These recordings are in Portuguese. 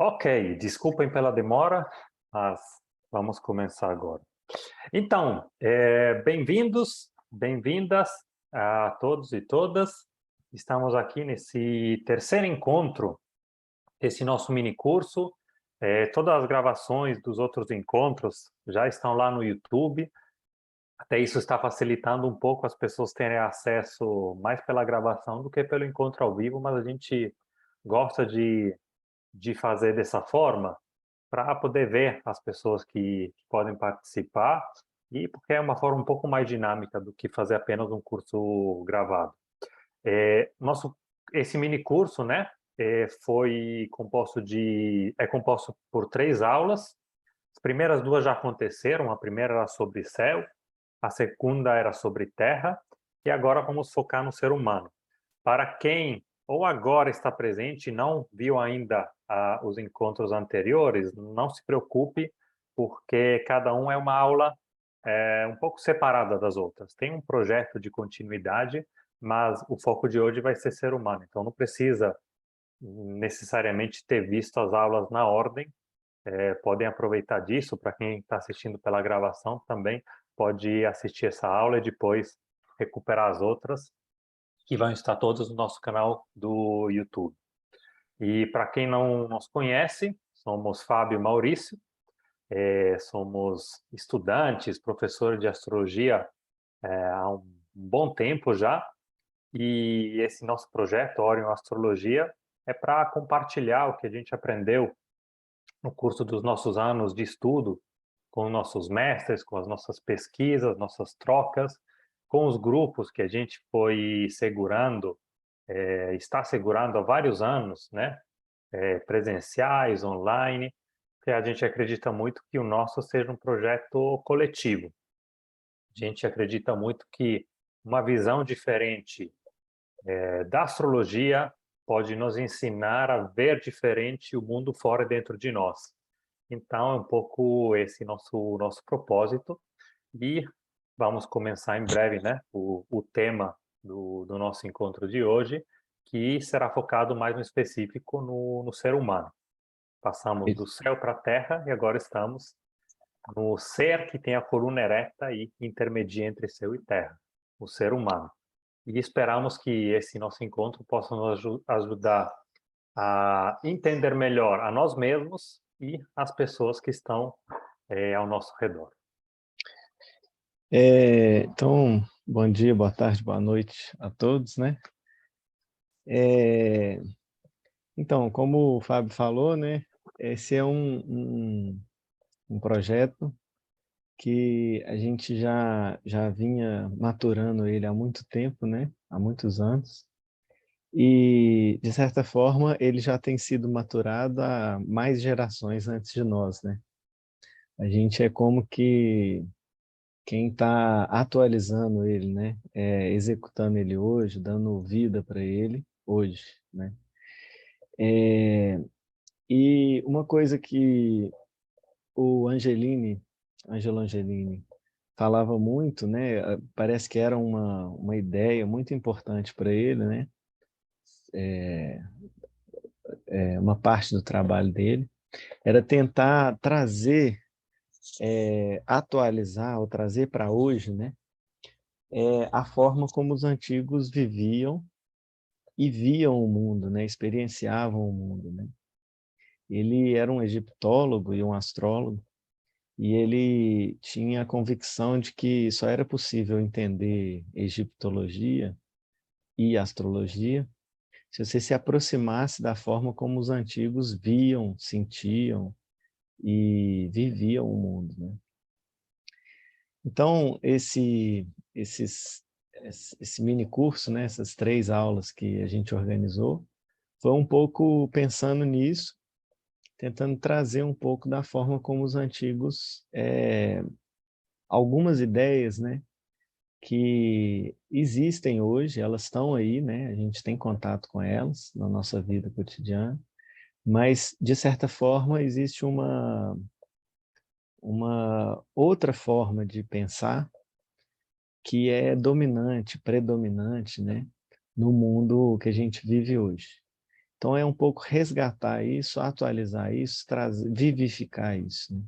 Ok, desculpem pela demora, mas vamos começar agora. Então, bem-vindos, bem-vindas a todos e todas. Estamos aqui nesse terceiro encontro desse nosso mini curso. Todas as gravações dos outros encontros já estão lá no YouTube. Até isso está facilitando um pouco as pessoas terem acesso mais pela gravação do que pelo encontro ao vivo, mas a gente gosta de fazer dessa forma para poder ver as pessoas que podem participar e porque é uma forma um pouco mais dinâmica do que fazer apenas um curso gravado. Nosso esse mini curso, né, é composto por 3 aulas. As primeiras duas já aconteceram. A primeira era sobre céu, a segunda era sobre terra e agora vamos focar no ser humano. Para quem ou agora está presente e não viu ainda os encontros anteriores, não se preocupe, porque cada um é uma aula um pouco separada das outras. Tem um projeto de continuidade, mas o foco de hoje vai ser ser humano. Então não precisa necessariamente ter visto as aulas na ordem. Podem aproveitar disso. Para quem está assistindo pela gravação também pode assistir essa aula e depois recuperar as outras, que vão estar todos no nosso canal do YouTube. E para quem não nos conhece, somos Fábio e Maurício, somos estudantes, professores de astrologia há um bom tempo já, e esse nosso projeto, Orion Astrologia, é para compartilhar o que a gente aprendeu no curso dos nossos anos de estudo, com nossos mestres, com as nossas pesquisas, nossas trocas, com os grupos que a gente foi segurando, está segurando há vários anos, né? Presenciais, online, porque a gente acredita muito que o nosso seja um projeto coletivo. A gente acredita muito que uma visão diferente da astrologia pode nos ensinar a ver diferente o mundo fora e dentro de nós. Então, é um pouco esse nosso propósito. E vamos começar em breve, né, o tema do nosso encontro de hoje, que será focado mais no específico no ser humano. Passamos do céu para a terra e agora estamos no ser que tem a coluna ereta e intermedia entre céu e terra, o ser humano. E esperamos que esse nosso encontro possa nos ajudar a entender melhor a nós mesmos e as pessoas que estão ao nosso redor. Então, bom dia, boa tarde, boa noite a todos, né? Então, como o Fábio falou, né? Esse é um projeto que a gente já vinha maturando ele há muito tempo, né? Há muitos anos. E, de certa forma, ele já tem sido maturado há mais gerações antes de nós, né? A gente é como que quem está atualizando ele, né? Executando ele hoje, dando vida para ele hoje, né? E uma coisa que o Angelo Angelini, falava muito, né? Parece que era uma ideia muito importante para ele, né? Uma parte do trabalho dele era tentar trazer, atualizar ou trazer para hoje, né? A forma como os antigos viviam e viam o mundo, né? Experienciavam o mundo, né? Ele era um egiptólogo e um astrólogo, e ele tinha a convicção de que só era possível entender egiptologia e astrologia se você se aproximasse da forma como os antigos viam, sentiam e viviam o mundo, né? Então, esse mini curso, né, essas 3 aulas que a gente organizou, foi um pouco pensando nisso, tentando trazer um pouco da forma como os antigos, algumas ideias, né, que existem hoje, elas estão aí, né, a gente tem contato com elas na nossa vida cotidiana, mas, de certa forma, existe uma outra forma de pensar que é dominante, predominante, né, no mundo que a gente vive hoje. Então é um pouco resgatar isso, atualizar isso, trazer, vivificar isso, né?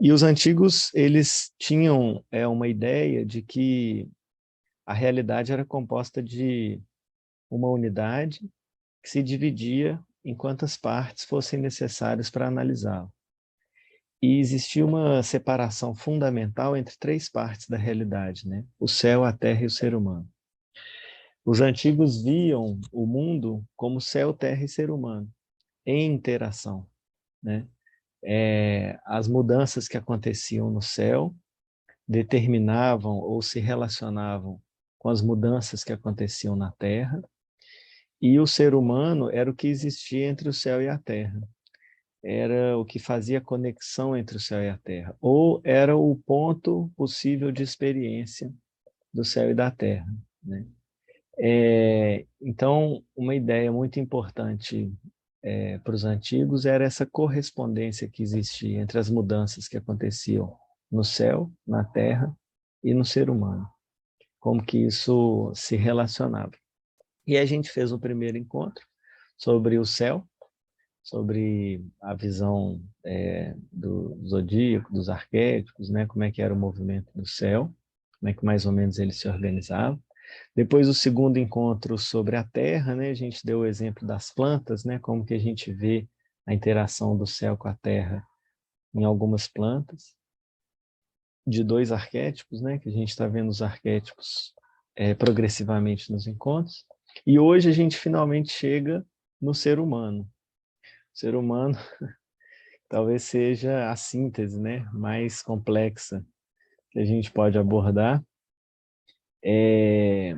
E os antigos, eles tinham uma ideia de que a realidade era composta de uma unidade que se dividia em quantas partes fossem necessárias para analisá-la. E existia uma separação fundamental entre três partes da realidade, né? O céu, a terra e o ser humano. Os antigos viam o mundo como céu, terra e ser humano, em interação, né? As mudanças que aconteciam no céu determinavam ou se relacionavam com as mudanças que aconteciam na terra, e o ser humano era o que existia entre o céu e a terra. Era o que fazia conexão entre o céu e a terra, ou era o ponto possível de experiência do céu e da terra, né? Então, uma ideia muito importante para os antigos era essa correspondência que existia entre as mudanças que aconteciam no céu, na terra e no ser humano, como que isso se relacionava. E a gente fez o primeiro encontro sobre o céu, sobre a visão do zodíaco, dos arquétipos, né? Como é que era o movimento do céu, como é que mais ou menos ele se organizava. Depois o segundo encontro sobre a terra, né? A gente deu o exemplo das plantas, né? Como que a gente vê a interação do céu com a terra em algumas plantas, de dois arquétipos, né? Que a gente está vendo os arquétipos progressivamente nos encontros. E hoje a gente finalmente chega no ser humano. O ser humano talvez seja a síntese, né, mais complexa que a gente pode abordar. E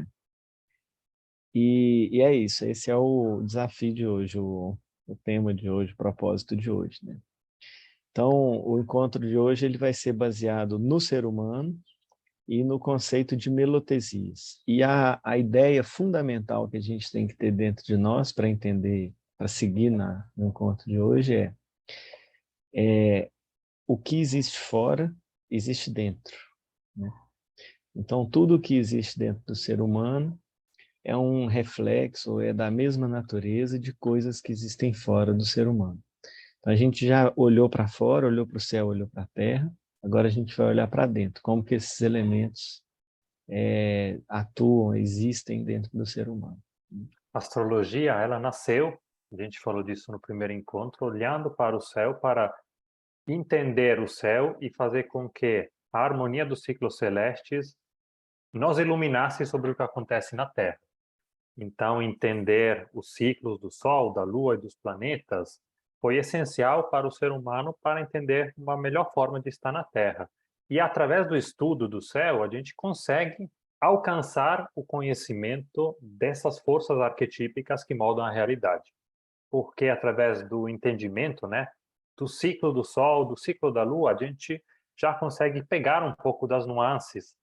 é isso, esse é o desafio de hoje, o tema de hoje, o propósito de hoje, né? Então, o encontro de hoje ele vai ser baseado no ser humano e no conceito de melotesias. E a ideia fundamental que a gente tem que ter dentro de nós para entender, para seguir no encontro de hoje o que existe fora, existe dentro, né? Então, tudo que existe dentro do ser humano é um reflexo, é da mesma natureza de coisas que existem fora do ser humano. Então, a gente já olhou para fora, olhou para o céu, olhou para a terra, agora a gente vai olhar para dentro, como que esses elementos atuam, existem dentro do ser humano. A astrologia, ela nasceu, a gente falou disso no primeiro encontro, olhando para o céu para entender o céu e fazer com que a harmonia dos ciclos celestes nos iluminasse sobre o que acontece na Terra. Então, entender os ciclos do Sol, da Lua e dos planetas foi essencial para o ser humano para entender uma melhor forma de estar na Terra. E através do estudo do céu, a gente consegue alcançar o conhecimento dessas forças arquetípicas que moldam a realidade. Porque através do entendimento, né, do ciclo do Sol, do ciclo da Lua, a gente já consegue pegar um pouco das nuances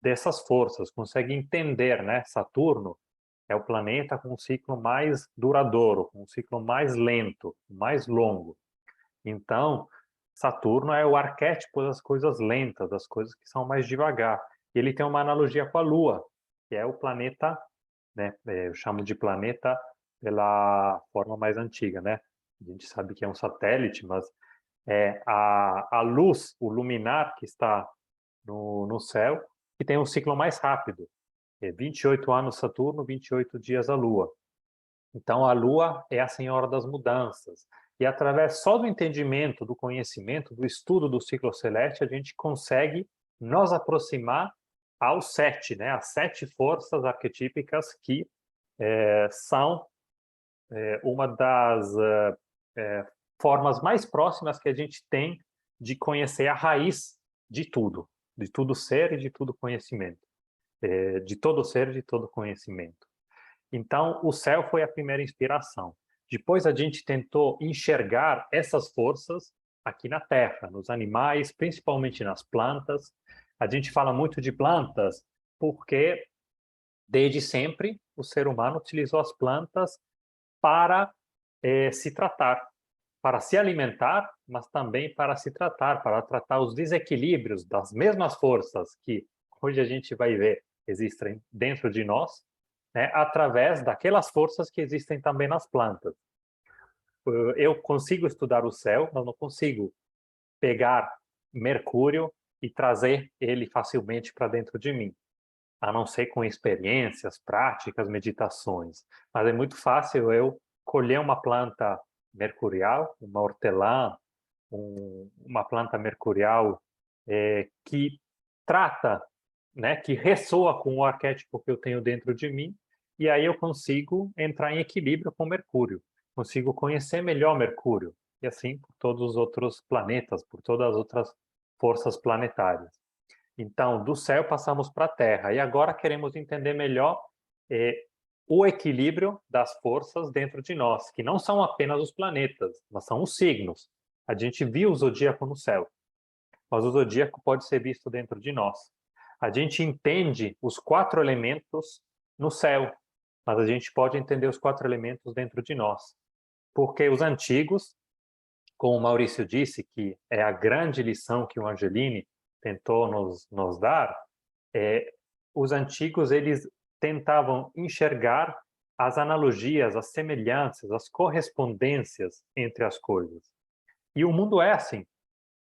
dessas forças, consegue entender, né, Saturno é o planeta com um ciclo mais duradouro, com um ciclo mais lento, mais longo. Então, Saturno é o arquétipo das coisas lentas, das coisas que são mais devagar. E ele tem uma analogia com a Lua, que é o planeta, né? Eu chamo de planeta pela forma mais antiga, né? A gente sabe que é um satélite, mas é a luz, o luminar que está no céu, que tem um ciclo mais rápido. 28 anos Saturno, 28 dias a Lua. Então, a Lua é a senhora das mudanças. E através só do entendimento, do conhecimento, do estudo do ciclo celeste, a gente consegue nos aproximar aos sete, né? As sete forças arquetípicas que são uma das formas mais próximas que a gente tem de conhecer a raiz de tudo ser e de tudo conhecimento, de todo ser e de todo conhecimento. Então, o céu foi a primeira inspiração. Depois a gente tentou enxergar essas forças aqui na Terra, nos animais, principalmente nas plantas. A gente fala muito de plantas porque, desde sempre, o ser humano utilizou as plantas para se tratar, para se alimentar, mas também para se tratar, para tratar os desequilíbrios das mesmas forças que hoje a gente vai ver existem dentro de nós, né, através daquelas forças que existem também nas plantas. eu consigo estudar o céu, mas não consigo pegar Mercúrio e trazer ele facilmente para dentro de mim, a não ser com experiências, práticas, meditações. Mas é muito fácil eu colher uma planta mercurial, uma hortelã, uma planta mercurial que trata, né, que ressoa com o arquétipo que eu tenho dentro de mim, e aí eu consigo entrar em equilíbrio com Mercúrio, consigo conhecer melhor Mercúrio, e assim por todos os outros planetas, por todas as outras forças planetárias. Então, do céu passamos para a Terra, e agora queremos entender melhor eh, o equilíbrio das forças dentro de nós, que não são apenas os planetas, mas são os signos. A gente viu o zodíaco no céu, mas o zodíaco pode ser visto dentro de nós. A gente entende os 4 elementos no céu, mas a gente pode entender os 4 elementos dentro de nós. Porque os antigos, como o Maurício disse, que é a grande lição que o Angelini tentou nos dar, os antigos eles tentavam enxergar as analogias, as semelhanças, as correspondências entre as coisas. E o mundo é assim.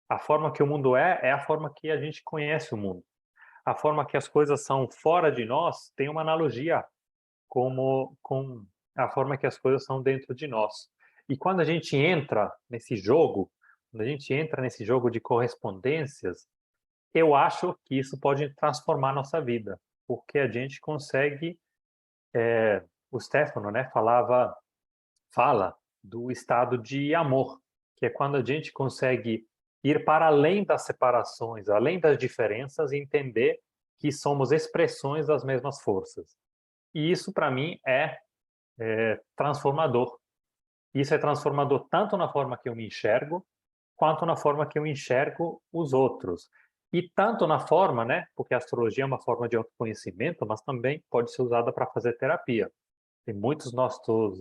A forma que o mundo é a forma que a gente conhece o mundo. A forma que as coisas são fora de nós tem uma analogia com a forma que as coisas são dentro de nós. E quando a gente entra nesse jogo, quando a gente entra nesse jogo de correspondências, eu acho que isso pode transformar a nossa vida, porque a gente consegue, o Stefano, né, fala do estado de amor, que é quando a gente consegue ir para além das separações, além das diferenças e entender que somos expressões das mesmas forças. E isso, para mim, é transformador. Isso é transformador tanto na forma que eu me enxergo, quanto na forma que eu enxergo os outros. E tanto na forma, né? Porque a astrologia é uma forma de autoconhecimento, mas também pode ser usada para fazer terapia. Tem muitos nossos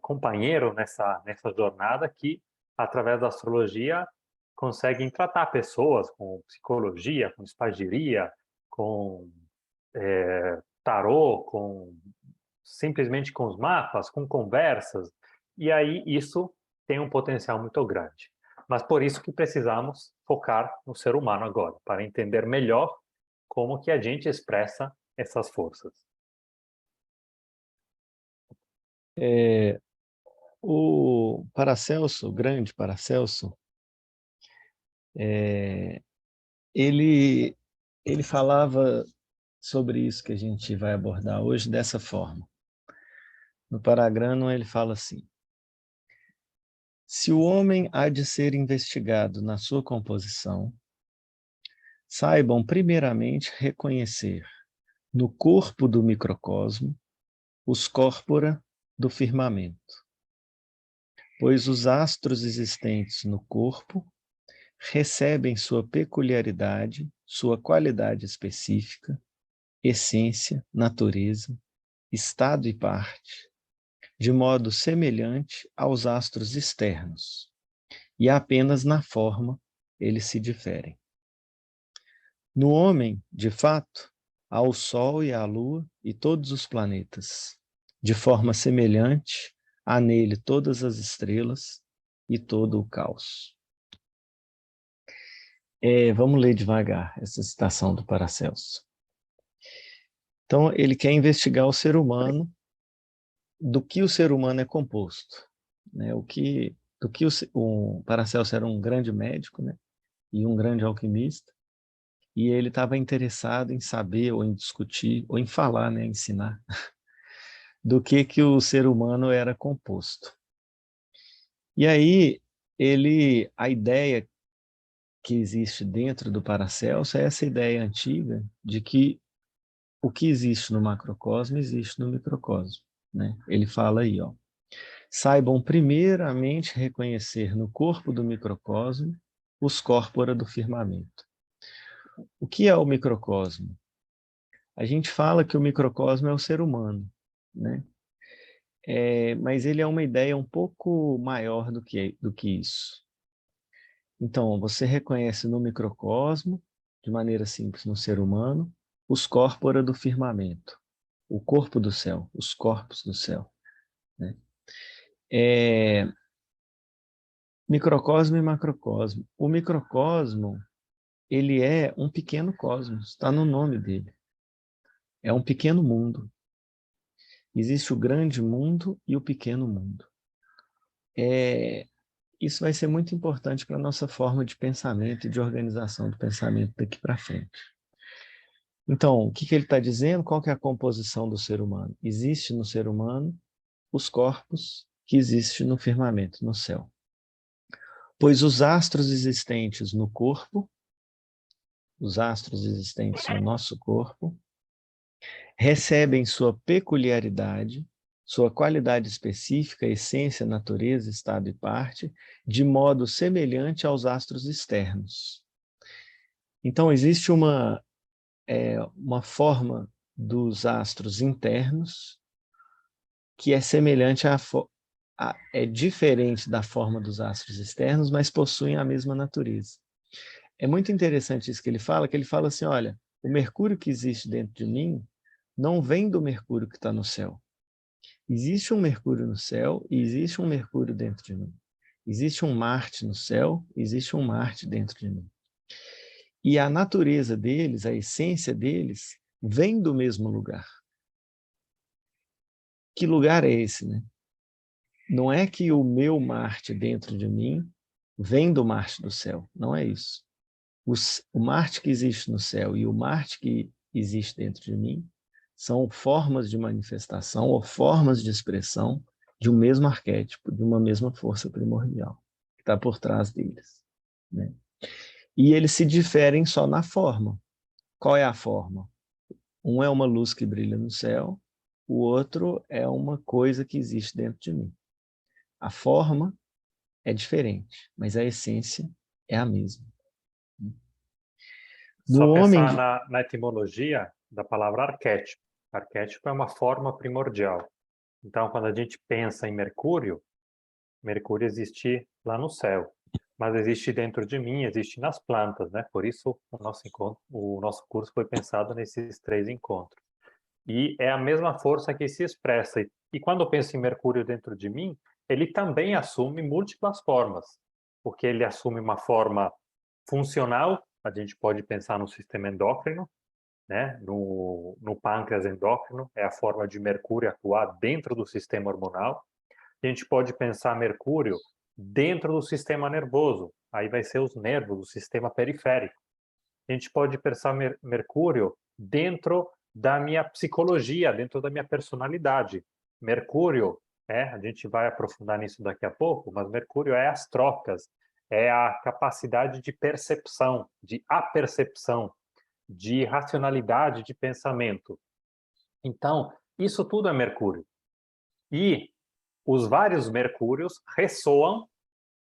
companheiros nessa jornada que, através da astrologia, conseguem tratar pessoas com psicologia, com espagiria, com tarô, com simplesmente com os mapas, com conversas, e aí isso tem um potencial muito grande. Mas por isso que precisamos focar no ser humano agora, para entender melhor como que a gente expressa essas forças. O Paracelso, o grande Paracelso, ele, ele falava sobre isso que a gente vai abordar hoje dessa forma. No Paragrano ele fala assim: se o homem há de ser investigado na sua composição, saibam primeiramente reconhecer no corpo do microcosmo os corpora do firmamento, pois os astros existentes no corpo recebem sua peculiaridade, sua qualidade específica, essência, natureza, estado e parte, de modo semelhante aos astros externos, e apenas na forma eles se diferem. No homem, de fato, há o Sol e a Lua e todos os planetas. De forma semelhante, há nele todas as estrelas e todo o caos. Vamos ler devagar essa citação do Paracelso. Então, ele quer investigar o ser humano, do que o ser humano é composto. Né? O Paracelso era um grande médico, né? E um grande alquimista, e ele estava interessado em saber, ou em discutir, ou em falar, né? Ensinar, do que o ser humano era composto. E aí, a ideia que existe dentro do Paracelso é essa ideia antiga de que o que existe no macrocosmo existe no microcosmo, né? Ele fala aí, ó: saibam primeiramente reconhecer no corpo do microcosmo os corpora do firmamento. O que é o microcosmo? A gente fala que o microcosmo é o ser humano, né? Mas ele é uma ideia um pouco maior do que isso. Então, você reconhece no microcosmo, de maneira simples no ser humano, os corpora do firmamento, o corpo do céu, os corpos do céu, né? É, microcosmo e macrocosmo. O microcosmo, ele é um pequeno cosmos, está no nome dele. É um pequeno mundo. Existe o grande mundo e o pequeno mundo. Isso vai ser muito importante para a nossa forma de pensamento e de organização do pensamento daqui para frente. Então, o que ele está dizendo? Qual que é a composição do ser humano? Existe no ser humano os corpos que existem no firmamento, no céu. Pois os astros existentes no corpo, os astros existentes no nosso corpo, recebem sua peculiaridade, sua qualidade específica, essência, natureza, estado e parte, de modo semelhante aos astros externos. Então, existe uma forma dos astros internos que é semelhante é diferente da forma dos astros externos, mas possuem a mesma natureza. É muito interessante isso que ele fala assim, olha, o Mercúrio que existe dentro de mim não vem do Mercúrio que está no céu. Existe um Mercúrio no céu e existe um Mercúrio dentro de mim. Existe um Marte no céu, existe um Marte dentro de mim. E a natureza deles, a essência deles, vem do mesmo lugar. Que lugar é esse, né? Não é que o meu Marte dentro de mim vem do Marte do céu. Não é isso. O Marte que existe no céu e o Marte que existe dentro de mim são formas de manifestação ou formas de expressão de um mesmo arquétipo, de uma mesma força primordial que está por trás deles, né? E eles se diferem só na forma. Qual é a forma? Um é uma luz que brilha no céu, o outro é uma coisa que existe dentro de mim. A forma é diferente, mas a essência é a mesma. No Só homem, pensar na etimologia da palavra arquétipo. Arquétipo é uma forma primordial. Então, quando a gente pensa em Mercúrio, Mercúrio existe lá no céu, mas existe dentro de mim, existe nas plantas, né? Por isso o nosso curso foi pensado nesses 3 encontros. E é a mesma força que se expressa. E quando eu penso em Mercúrio dentro de mim, ele também assume múltiplas formas, porque ele assume uma forma funcional, a gente pode pensar no sistema endócrino, né? No pâncreas endócrino, é a forma de Mercúrio atuar dentro do sistema hormonal. A gente pode pensar Mercúrio dentro do sistema nervoso, aí vai ser os nervos, o sistema periférico. A gente pode pensar Mercúrio dentro da minha psicologia, dentro da minha personalidade. Mercúrio, a gente vai aprofundar nisso daqui a pouco, mas Mercúrio é as trocas, é a capacidade de percepção, de apercepção, de racionalidade de pensamento. Então, isso tudo é Mercúrio. E os vários Mercúrios ressoam,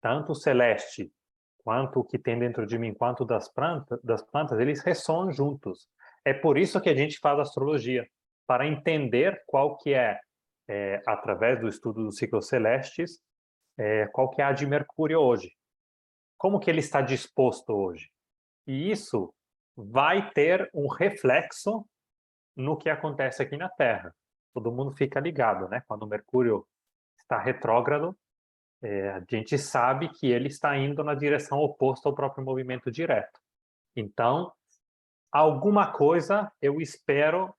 tanto o celeste quanto o que tem dentro de mim, quanto das plantas, eles ressoam juntos. É por isso que a gente faz astrologia, para entender qual que através do estudo dos ciclos celestes, qual que é a de Mercúrio hoje. Como que ele está disposto hoje? E isso vai ter um reflexo no que acontece aqui na Terra. Todo mundo fica ligado, né? Quando o Mercúrio está retrógrado, a gente sabe que ele está indo na direção oposta ao próprio movimento direto. Então, alguma coisa eu espero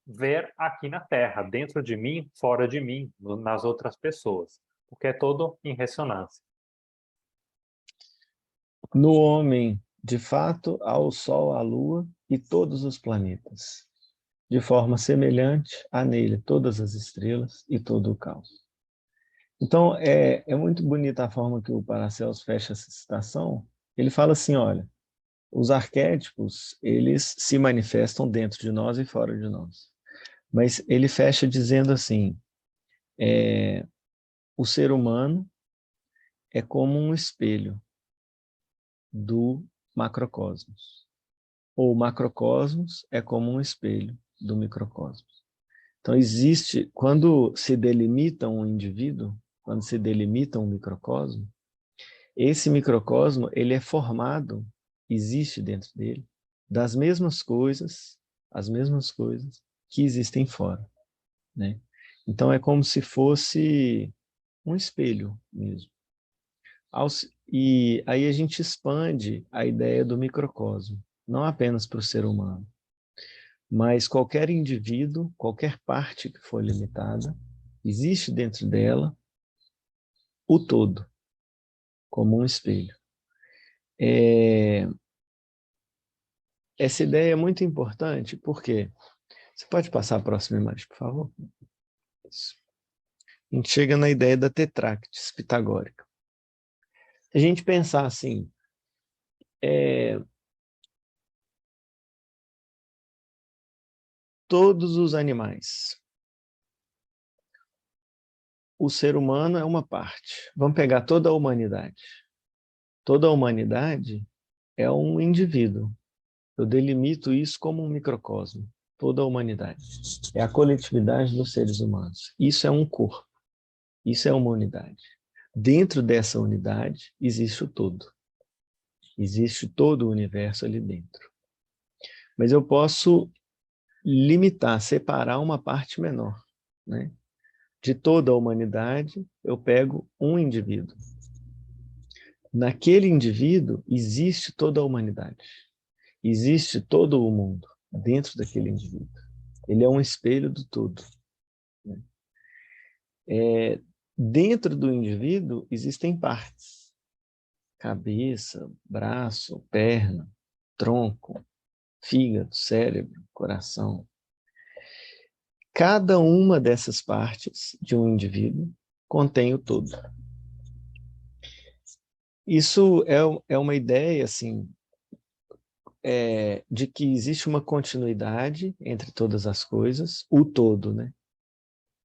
ver aqui na Terra, dentro de mim, fora de mim, nas outras pessoas, porque é todo em ressonância. no homem, de fato, há o Sol, a Lua e todos os planetas. De forma semelhante, há nele todas as estrelas e todo o caos. Então, é muito bonita a forma que o Paracelso fecha essa citação. Ele fala assim, olha, os arquétipos, eles se manifestam dentro de nós e fora de nós. Mas ele fecha dizendo assim, o ser humano é como um espelho do macrocosmos. Ou o macrocosmos é como um espelho do microcosmos. Então, existe, quando se delimita um indivíduo, quando se delimita um microcosmo, esse microcosmo, ele é formado, existe dentro dele, das mesmas coisas, as mesmas coisas que existem fora, né? Então, é como se fosse um espelho mesmo. E aí a gente expande a ideia do microcosmo, não apenas para o ser humano, mas qualquer indivíduo, qualquer parte que for limitada, existe dentro dela o todo, como um espelho. Essa ideia é muito importante, porque... Você pode passar a próxima imagem, por favor? Isso. A gente chega na ideia da tetráctis pitagórica. Se a gente pensar assim, todos os animais, o ser humano é uma parte. Vamos pegar toda a humanidade. Toda a humanidade é um indivíduo. Eu delimito isso como um microcosmo. Toda a humanidade. É a coletividade dos seres humanos. Isso é um corpo. Isso é uma unidade. Dentro dessa unidade existe o todo. Existe todo o universo ali dentro. Mas eu posso limitar, separar uma parte menor, né? De toda a humanidade, eu pego um indivíduo. Naquele indivíduo existe toda a humanidade. Existe todo o mundo dentro daquele indivíduo. Ele é um espelho do todo, né? Dentro do indivíduo existem partes. Cabeça, braço, perna, tronco, fígado, cérebro, coração. Cada uma dessas partes de um indivíduo contém o todo. Isso é uma ideia, assim, de que existe uma continuidade entre todas as coisas, o todo, né?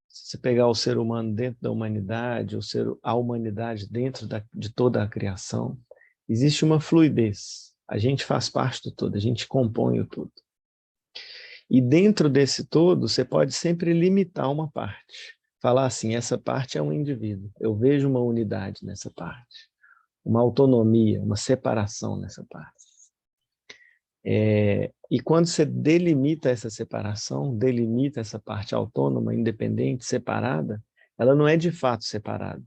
Se você pegar o ser humano dentro da humanidade, a humanidade dentro de toda a criação, existe uma fluidez. A gente faz parte do todo, a gente compõe o todo. E dentro desse todo, você pode sempre limitar uma parte. Falar assim, essa parte é um indivíduo. Eu vejo uma unidade nessa parte. Uma autonomia, uma separação nessa parte. E quando você delimita essa separação, delimita essa parte autônoma, independente, separada, ela não é de fato separada.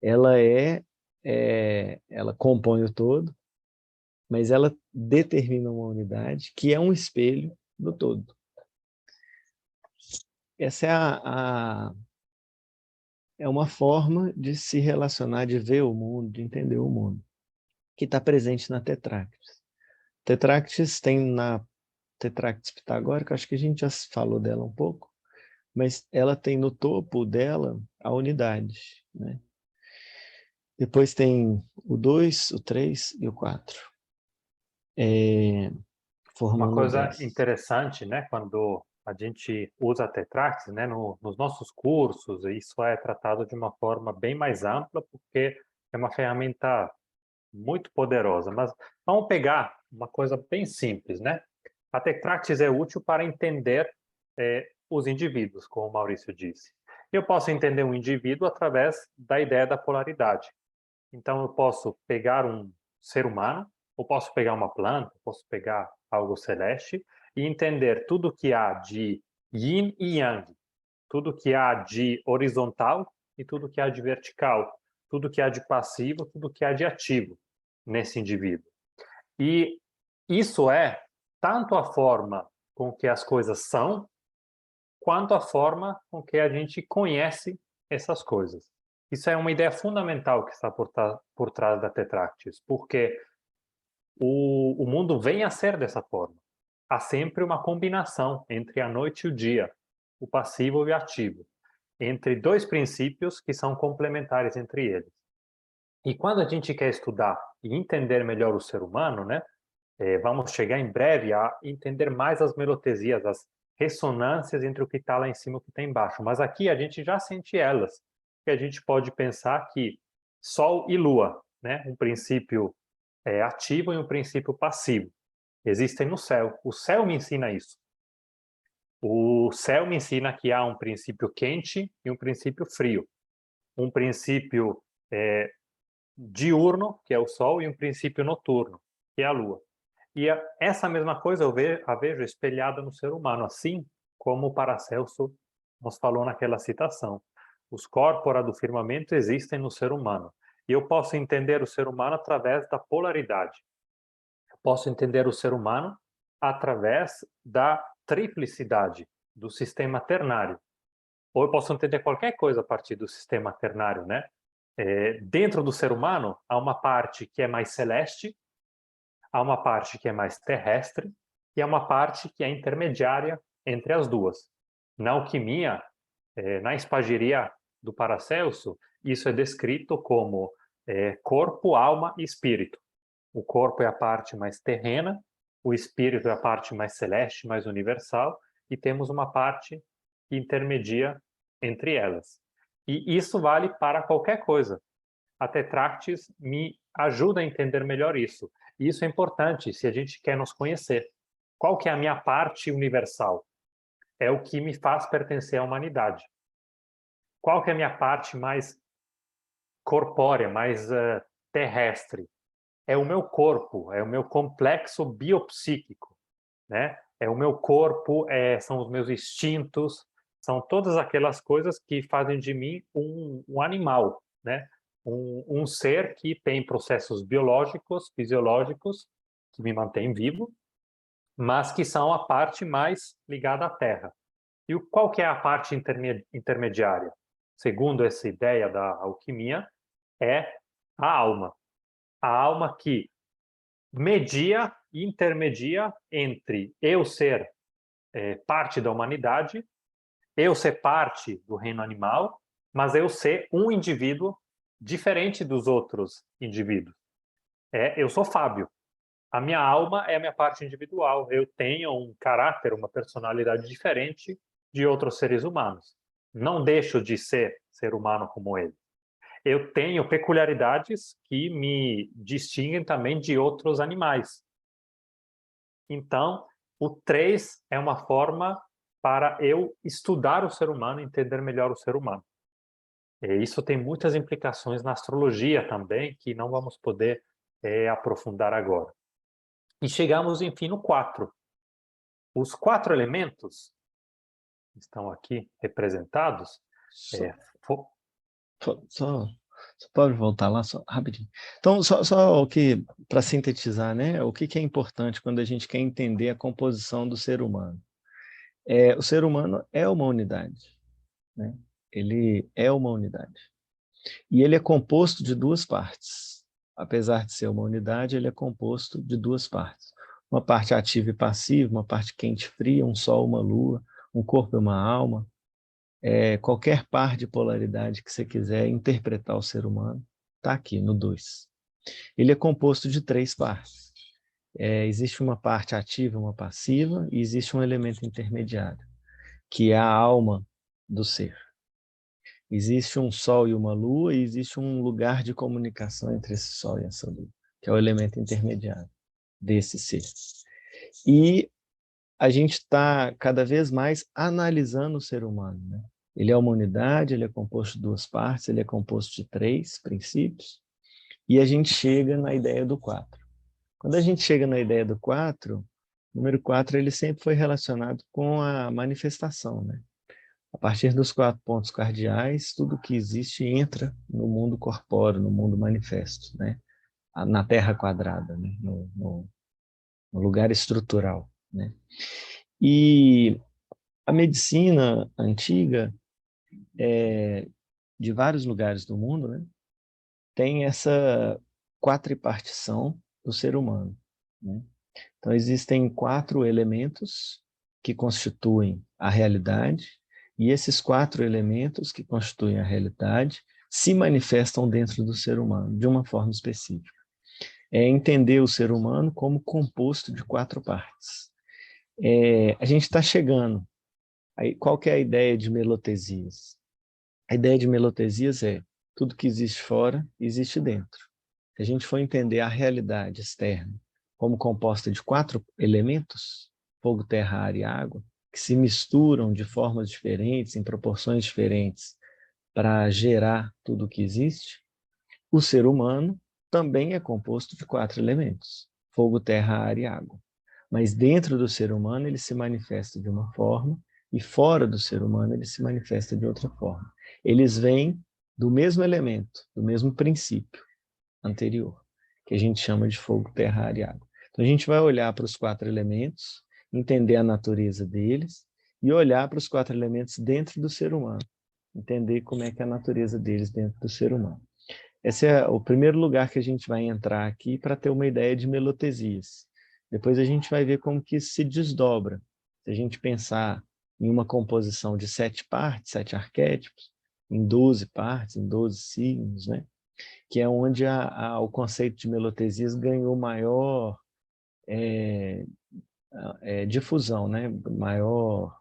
Ela ela compõe o todo, mas ela determina uma unidade que é um espelho do todo. Essa é uma forma de se relacionar, de ver o mundo, de entender o mundo, que está presente na Tetráctis. Tetráctis tem na Tetráctis pitagórica, acho que a gente já falou dela um pouco, mas ela tem no topo dela a unidade, né? Depois tem o 2, o 3 e o 4, Uma formando o coisa 10. interessante, né, quando a gente usa a Tetrax, né, nos nossos cursos, isso é tratado de uma forma bem mais ampla, porque é uma ferramenta muito poderosa. Mas vamos pegar uma coisa bem simples, né? A Tetrax é útil para entender os indivíduos, como o Maurício disse. Eu posso entender um indivíduo através da ideia da polaridade. Então, eu posso pegar um ser humano, ou posso pegar uma planta, posso pegar algo celeste e entender tudo que há de yin e yang, tudo que há de horizontal e tudo que há de vertical, tudo que há de passivo, tudo que há de ativo nesse indivíduo. E isso é tanto a forma com que as coisas são, quanto a forma com que a gente conhece essas coisas. Isso é uma ideia fundamental que está por trás da Tetractis, porque o mundo vem a ser dessa forma. Há sempre uma combinação entre a noite e o dia, o passivo e o ativo, entre dois princípios que são complementares entre eles. E quando a gente quer estudar e entender melhor o ser humano, né, vamos chegar em breve a entender mais as melotesias, as ressonâncias entre o que está lá em cima e o que está embaixo. Mas aqui a gente já sente elas, que a gente pode pensar que Sol e Lua, né, um princípio ativo e um princípio passivo, existem no céu. O céu me ensina isso. O céu me ensina que há um princípio quente e um princípio frio. Um princípio diurno, que é o Sol, e um princípio noturno, que é a Lua. E essa mesma coisa a vejo espelhada no ser humano, assim como o Paracelso nos falou naquela citação. Os corpora do firmamento existem no ser humano. E eu posso entender o ser humano através da polaridade. Eu posso entender o ser humano através da triplicidade do sistema ternário. Ou eu posso entender qualquer coisa a partir do sistema ternário, né? Dentro do ser humano, há uma parte que é mais celeste, há uma parte que é mais terrestre e há uma parte que é intermediária entre as duas. Na alquimia, na espagiria do Paracelso, isso é descrito como corpo, alma e espírito. O corpo é a parte mais terrena, o espírito é a parte mais celeste, mais universal, e temos uma parte que intermedia entre elas. E isso vale para qualquer coisa. A Tetractis me ajuda a entender melhor isso. E isso é importante se a gente quer nos conhecer. Qual que é a minha parte universal? É o que me faz pertencer à humanidade. Qual que é a minha parte mais corpórea, mais terrestre? É o meu corpo, é o meu complexo biopsíquico, né? É o meu corpo, são os meus instintos, são todas aquelas coisas que fazem de mim um animal, né? Um ser que tem processos biológicos, fisiológicos, que me mantém vivo, mas que são a parte mais ligada à Terra. E qual que é a parte intermediária? Segundo essa ideia da alquimia, é a alma. A alma que media e intermedia entre eu ser parte da humanidade, eu ser parte do reino animal, mas eu ser um indivíduo diferente dos outros indivíduos. Eu sou Fábio. A minha alma é a minha parte individual. Eu tenho um caráter, uma personalidade diferente de outros seres humanos. Não deixo de ser humano como ele. Eu tenho peculiaridades que me distinguem também de outros animais. Então, o 3 é uma forma para eu estudar o ser humano, entender melhor o ser humano. E isso tem muitas implicações na astrologia também, que não vamos poder aprofundar agora. E chegamos, enfim, no 4. Os 4 elementos estão aqui representados. Só, só pode voltar lá, só rapidinho. Então, só o que, para sintetizar, né? O que é importante quando a gente quer entender a composição do ser humano? O ser humano é uma unidade, né? Ele é uma unidade. E ele é composto de duas partes. Apesar de ser uma unidade, ele é composto de duas partes. Uma parte ativa e passiva, uma parte quente e fria, um sol, uma lua, um corpo e uma alma. Qualquer par de polaridade que você quiser interpretar o ser humano, está aqui no 2. Ele é composto de 3 partes. Existe uma parte ativa, uma passiva, e existe um elemento intermediário, que é a alma do ser. Existe um sol e uma lua, e existe um lugar de comunicação entre esse sol e essa lua, que é o elemento intermediário desse ser. E a gente está cada vez mais analisando o ser humano, né? Ele é uma unidade, ele é composto de 2 partes, ele é composto de 3 princípios, e a gente chega na ideia do 4. Quando a gente chega na ideia do 4, o número 4 ele sempre foi relacionado com a manifestação, né? A partir dos 4 pontos cardeais, tudo que existe entra no mundo corpóreo, no mundo manifesto, né? Na Terra quadrada, né? No lugar estrutural, né? E a medicina antiga, de vários lugares do mundo, né, tem essa quatripartição do ser humano, né? Então, existem 4 elementos que constituem a realidade, e esses 4 elementos que constituem a realidade se manifestam dentro do ser humano, de uma forma específica. É entender o ser humano como composto de 4 partes. A gente está chegando. Aí, qual que é a ideia de Melotesias? A ideia de Melotesias é tudo que existe fora, existe dentro. Se a gente for entender a realidade externa como composta de 4 elementos, fogo, terra, ar e água, que se misturam de formas diferentes, em proporções diferentes, para gerar tudo o que existe, o ser humano também é composto de 4 elementos, fogo, terra, ar e água. Mas dentro do ser humano ele se manifesta de uma forma e fora do ser humano ele se manifesta de outra forma. eles vêm do mesmo elemento, do mesmo princípio anterior, que a gente chama de fogo, terra, ar e água. Então a gente vai olhar para os 4 elementos, entender a natureza deles e olhar para os 4 elementos dentro do ser humano, entender como é que é a natureza deles dentro do ser humano. Esse é o primeiro lugar que a gente vai entrar aqui para ter uma ideia de melotesias. Depois a gente vai ver como que isso se desdobra. Se a gente pensar em uma composição de 7 partes, 7 arquétipos, em 12 partes, em 12 signos, né? Que é onde o conceito de melotesias ganhou maior difusão, né? Maior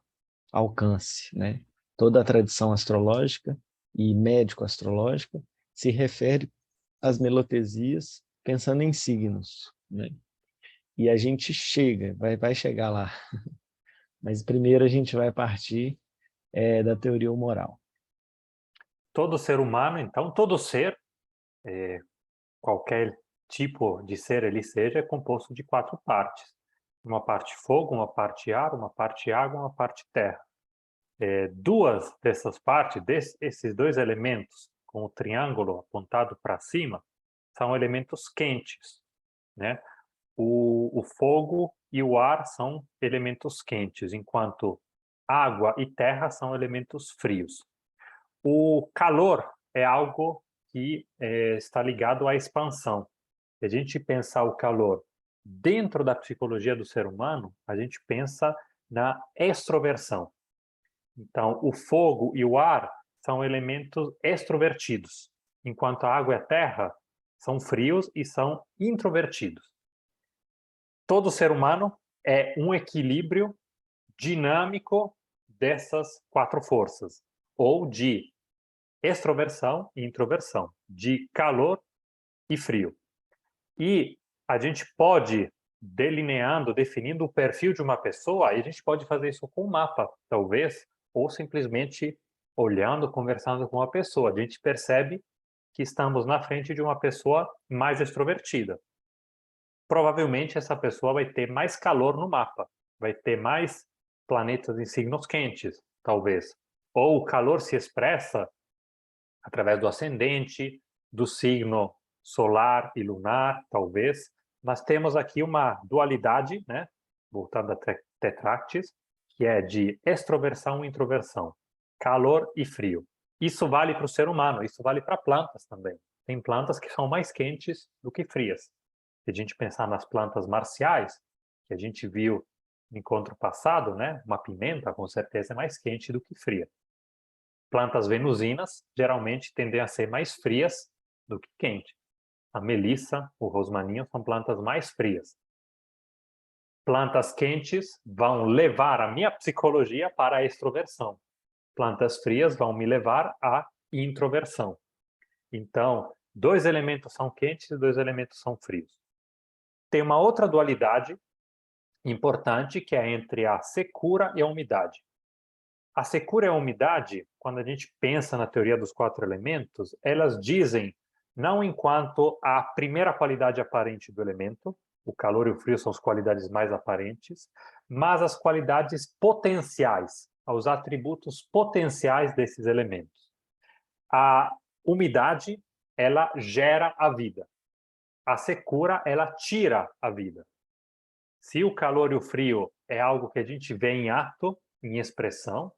alcance, né? Toda a tradição astrológica e médico-astrológica se refere às melotesias pensando em signos, né? E a gente vai chegar lá. Mas primeiro a gente vai partir da teoria humoral. Todo ser humano, então, todo ser, qualquer tipo de ser ele seja, é composto de 4 partes. Uma parte fogo, uma parte ar, uma parte água, uma parte terra. Duas dessas partes, esses 2 elementos, com o triângulo apontado para cima, são elementos quentes, né? O fogo e o ar são elementos quentes, enquanto água e terra são elementos frios. O calor é algo que está ligado à expansão. Se a gente pensar o calor dentro da psicologia do ser humano, a gente pensa na extroversão. Então, o fogo e o ar são elementos extrovertidos, enquanto a água e a terra são frios e são introvertidos. Todo ser humano é um equilíbrio dinâmico dessas 4 forças, ou de extroversão e introversão, de calor e frio. E a gente pode, delineando, definindo o perfil de uma pessoa, aí a gente pode fazer isso com um mapa, talvez, ou simplesmente olhando, conversando com uma pessoa. A gente percebe que estamos na frente de uma pessoa mais extrovertida. Provavelmente essa pessoa vai ter mais calor no mapa, vai ter mais planetas em signos quentes, talvez. Ou o calor se expressa através do ascendente, do signo solar e lunar, talvez. Nós temos aqui uma dualidade, né? Voltando a Tetractis, que é de extroversão e introversão, calor e frio. Isso vale para o ser humano, isso vale para plantas também. Tem plantas que são mais quentes do que frias. Se a gente pensar nas plantas marciais, que a gente viu no encontro passado, né? Uma pimenta, com certeza, é mais quente do que fria. Plantas venusinas geralmente tendem a ser mais frias do que quentes. A melissa, o rosmaninho são plantas mais frias. Plantas quentes vão levar a minha psicologia para a extroversão. Plantas frias vão me levar à introversão. Então, 2 elementos são quentes e 2 elementos são frios. Tem uma outra dualidade importante que é entre a secura e a umidade. A secura e a umidade, quando a gente pensa na teoria dos 4 elementos, elas dizem, não enquanto a primeira qualidade aparente do elemento, o calor e o frio são as qualidades mais aparentes, mas as qualidades potenciais, os atributos potenciais desses elementos. A umidade, ela gera a vida. A secura, ela tira a vida. Se o calor e o frio é algo que a gente vê em ato, em expressão,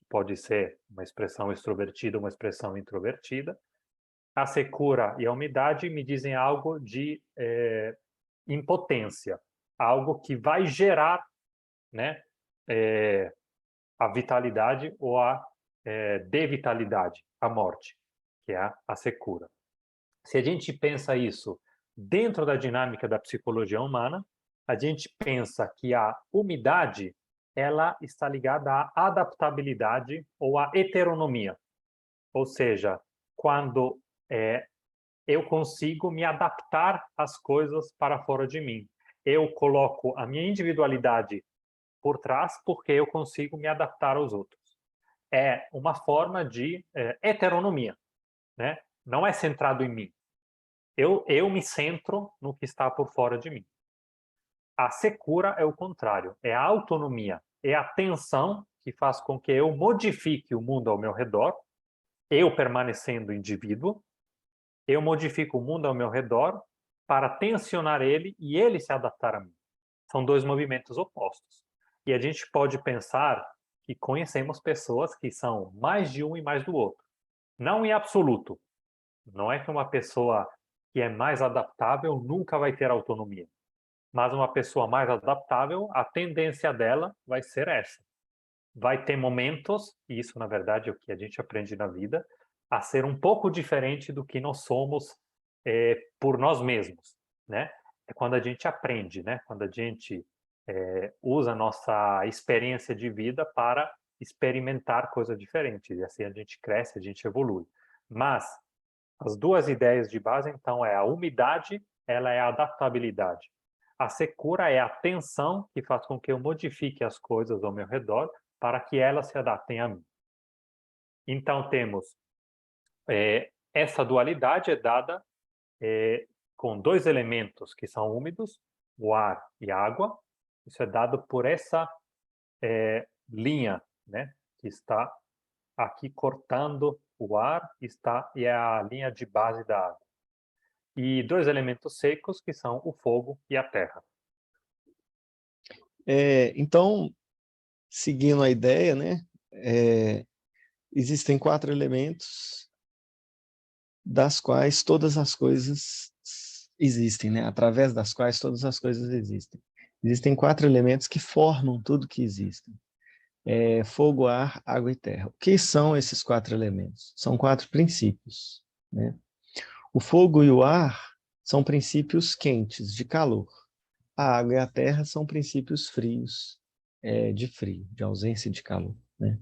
pode ser uma expressão extrovertida, uma expressão introvertida. A secura e a umidade me dizem algo de impotência, algo que vai gerar, né, a vitalidade ou a devitalidade, a morte, que é a secura. Se a gente pensa isso dentro da dinâmica da psicologia humana, a gente pensa que a umidade ela está ligada à adaptabilidade ou à heteronomia. Ou seja, quando eu consigo me adaptar às coisas para fora de mim. Eu coloco a minha individualidade por trás porque eu consigo me adaptar aos outros. É uma forma de heteronomia, né? Não é centrado em mim. Eu me centro no que está por fora de mim. A secura é o contrário, é a autonomia, é a tensão que faz com que eu modifique o mundo ao meu redor eu permanecendo indivíduo, eu modifico o mundo ao meu redor para tensionar ele e ele se adaptar a mim. São dois movimentos opostos. E a gente pode pensar que conhecemos pessoas que são mais de um e mais do outro. Não em absoluto. Não é que uma pessoa que é mais adaptável nunca vai ter autonomia. Mas uma pessoa mais adaptável, a tendência dela vai ser essa. Vai ter momentos, e isso na verdade é o que a gente aprende na vida, a ser um pouco diferente do que nós somos por nós mesmos, né? É quando a gente aprende, né? Quando a gente usa a nossa experiência de vida para experimentar coisas diferentes, e assim a gente cresce, a gente evolui. Mas as duas ideias de base, então, é a umidade, ela é a adaptabilidade. A secura é a tensão que faz com que eu modifique as coisas ao meu redor para que elas se adaptem a mim. Então, temos essa dualidade é dada com dois elementos que são úmidos, o ar e a água. Isso é dado por essa linha, né, que está aqui cortando o ar, e é a linha de base da água. E dois elementos secos, que são o fogo e a terra. Então, seguindo a ideia, né, existem 4 elementos das quais todas as coisas existem, né, através das quais todas as coisas existem. Existem 4 elementos que formam tudo que existe. Fogo, ar, água e terra. O que são esses 4 elementos? São 4 princípios, né? O fogo e o ar são princípios quentes, de calor. A água e a terra são princípios frios, de frio, de ausência de calor, né?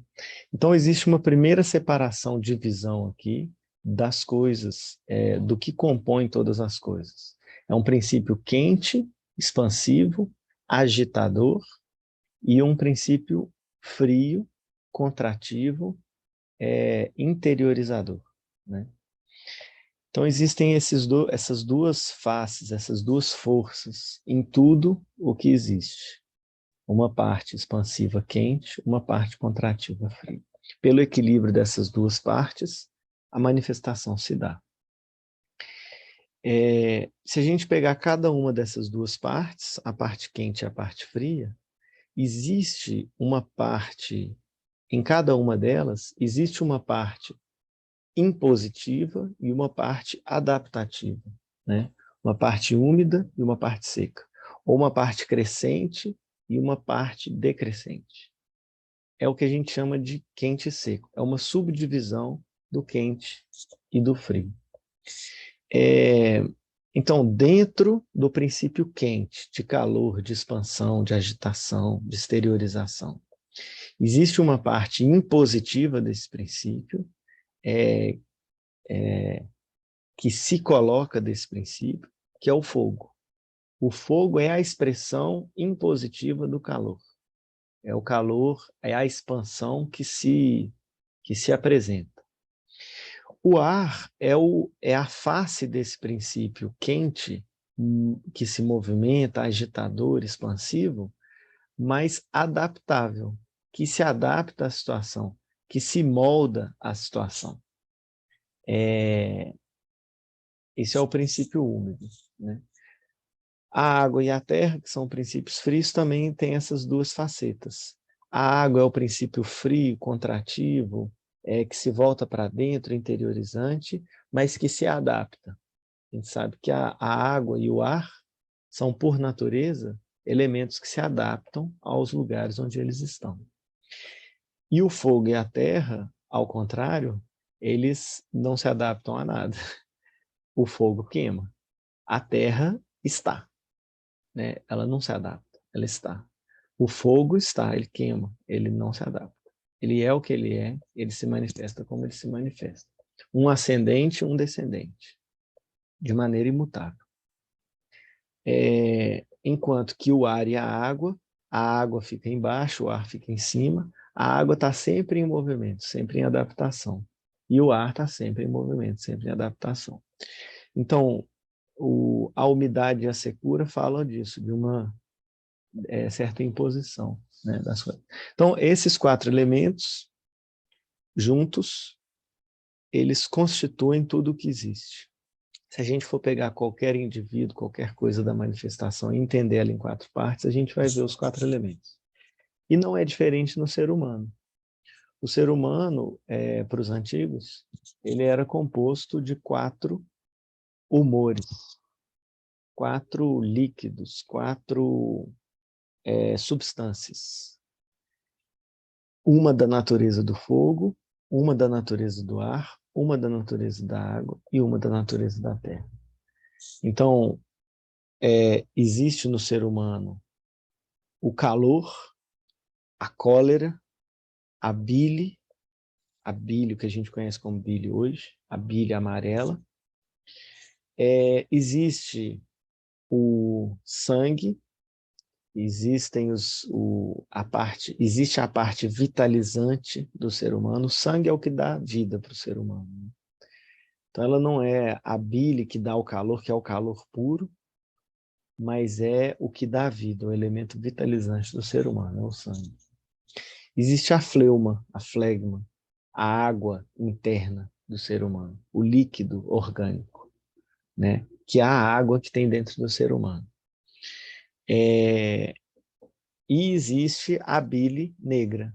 Então, existe uma primeira separação, divisão aqui, das coisas, do que compõe todas as coisas. É um princípio quente, expansivo, agitador, e um princípio frio, contrativo, interiorizador, né? Então, existem essas duas faces, essas duas forças em tudo o que existe. Uma parte expansiva quente, uma parte contrativa fria. Pelo equilíbrio dessas duas partes, a manifestação se dá. Se a gente pegar cada uma dessas duas partes, a parte quente e a parte fria, existe uma parte, em cada uma delas, existe uma parte impositiva e uma parte adaptativa, né? Uma parte úmida e uma parte seca, ou uma parte crescente e uma parte decrescente. É o que a gente chama de quente e seco, é uma subdivisão do quente e do frio. Então, dentro do princípio quente, de calor, de expansão, de agitação, de exteriorização, existe uma parte impositiva desse princípio, que se coloca desse princípio, que é o fogo. O fogo é a expressão impositiva do calor. É o calor, é a expansão que se apresenta. O ar é a face desse princípio quente, que se movimenta, agitador, expansivo, mas adaptável, que se adapta à situação, que se molda à situação. Esse é o princípio úmido, né? A água e a terra, que são princípios frios, também têm essas duas facetas. A água é o princípio frio, contrativo, que se volta para dentro, interiorizante, mas que se adapta. A gente sabe que a água e o ar são, por natureza, elementos que se adaptam aos lugares onde eles estão. E o fogo e a terra, ao contrário, eles não se adaptam a nada. O fogo queima, a terra está, né? Ela não se adapta, ela está. O fogo está, ele queima, ele não se adapta. Ele é o que ele se manifesta como ele se manifesta. Um ascendente, um descendente, de maneira imutável. Enquanto que o ar e a água fica embaixo, o ar fica em cima, a água está sempre em movimento, sempre em adaptação. E o ar está sempre em movimento, sempre em adaptação. Então, a umidade e a secura falam disso, de uma certa imposição, né, das coisas. Então, esses 4 elementos, juntos, eles constituem tudo o que existe. Se a gente for pegar qualquer indivíduo, qualquer coisa da manifestação e entender ela em 4 partes, a gente vai ver os 4 elementos. E não é diferente no ser humano. O ser humano, para os antigos, ele era composto de 4 humores, 4 líquidos, 4 substâncias. Uma da natureza do fogo, uma da natureza do ar, uma da natureza da água e uma da natureza da terra. Então, existe no ser humano o calor, a cólera, a bile que a gente conhece como bile hoje, a bile amarela. Existe o sangue, existe a parte vitalizante do ser humano. O sangue é o que dá vida para o ser humano, né? Então, ela não é a bile que dá o calor, que é o calor puro, mas é o que dá vida, o elemento vitalizante do ser humano, é o sangue. Existe a fleuma, a flegma, a água interna do ser humano, o líquido orgânico, né? Que é a água que tem dentro do ser humano. E existe a bile negra,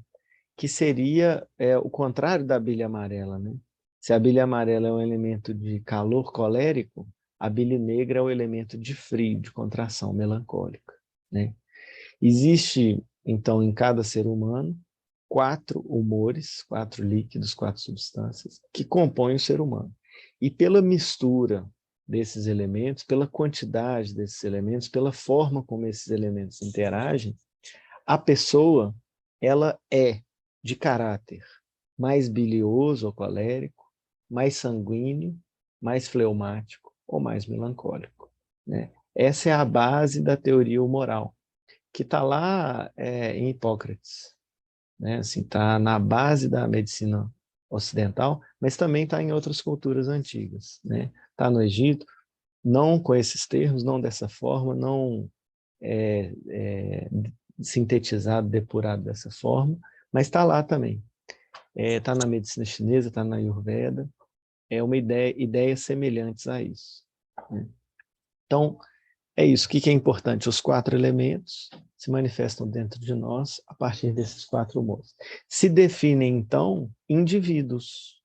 que seria o contrário da bile amarela, né? Se a bile amarela é um elemento de calor colérico, a bile negra é o elemento de frio, de contração melancólica, né? Existe, então, em cada ser humano, 4 humores, 4 líquidos, 4 substâncias, que compõem o ser humano. E pela mistura desses elementos, pela quantidade desses elementos, pela forma como esses elementos interagem, a pessoa, ela é de caráter mais bilioso ou colérico, mais sanguíneo, mais fleumático ou mais melancólico, né? Essa é a base da teoria humoral, que está lá em Hipócrates, né? Assim, está na base da medicina ocidental, mas também está em outras culturas antigas, né? Está no Egito, não com esses termos, não dessa forma, não sintetizado, depurado dessa forma, mas está lá também. Está na medicina chinesa, está na Ayurveda, é uma ideias semelhantes a isso, né? Então, é isso. O que é importante? Os 4 elementos se manifestam dentro de nós a partir desses 4 humores. Se definem, então, indivíduos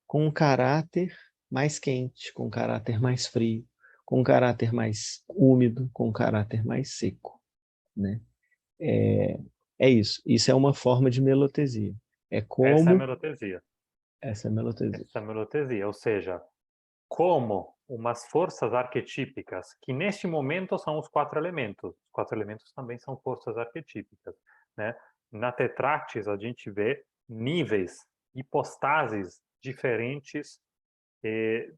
com um caráter mais quente, com um caráter mais frio, com um caráter mais úmido, com um caráter mais seco, né? É isso. Isso é uma forma de melotesia. É Essa é a como melotesia. essa é a melotesia. Essa é a melotesia, ou seja, como umas forças arquetípicas, que neste momento são os 4 elementos. Os 4 elementos também são forças arquetípicas, né? Na Tetractis, a gente vê níveis, hipostases diferentes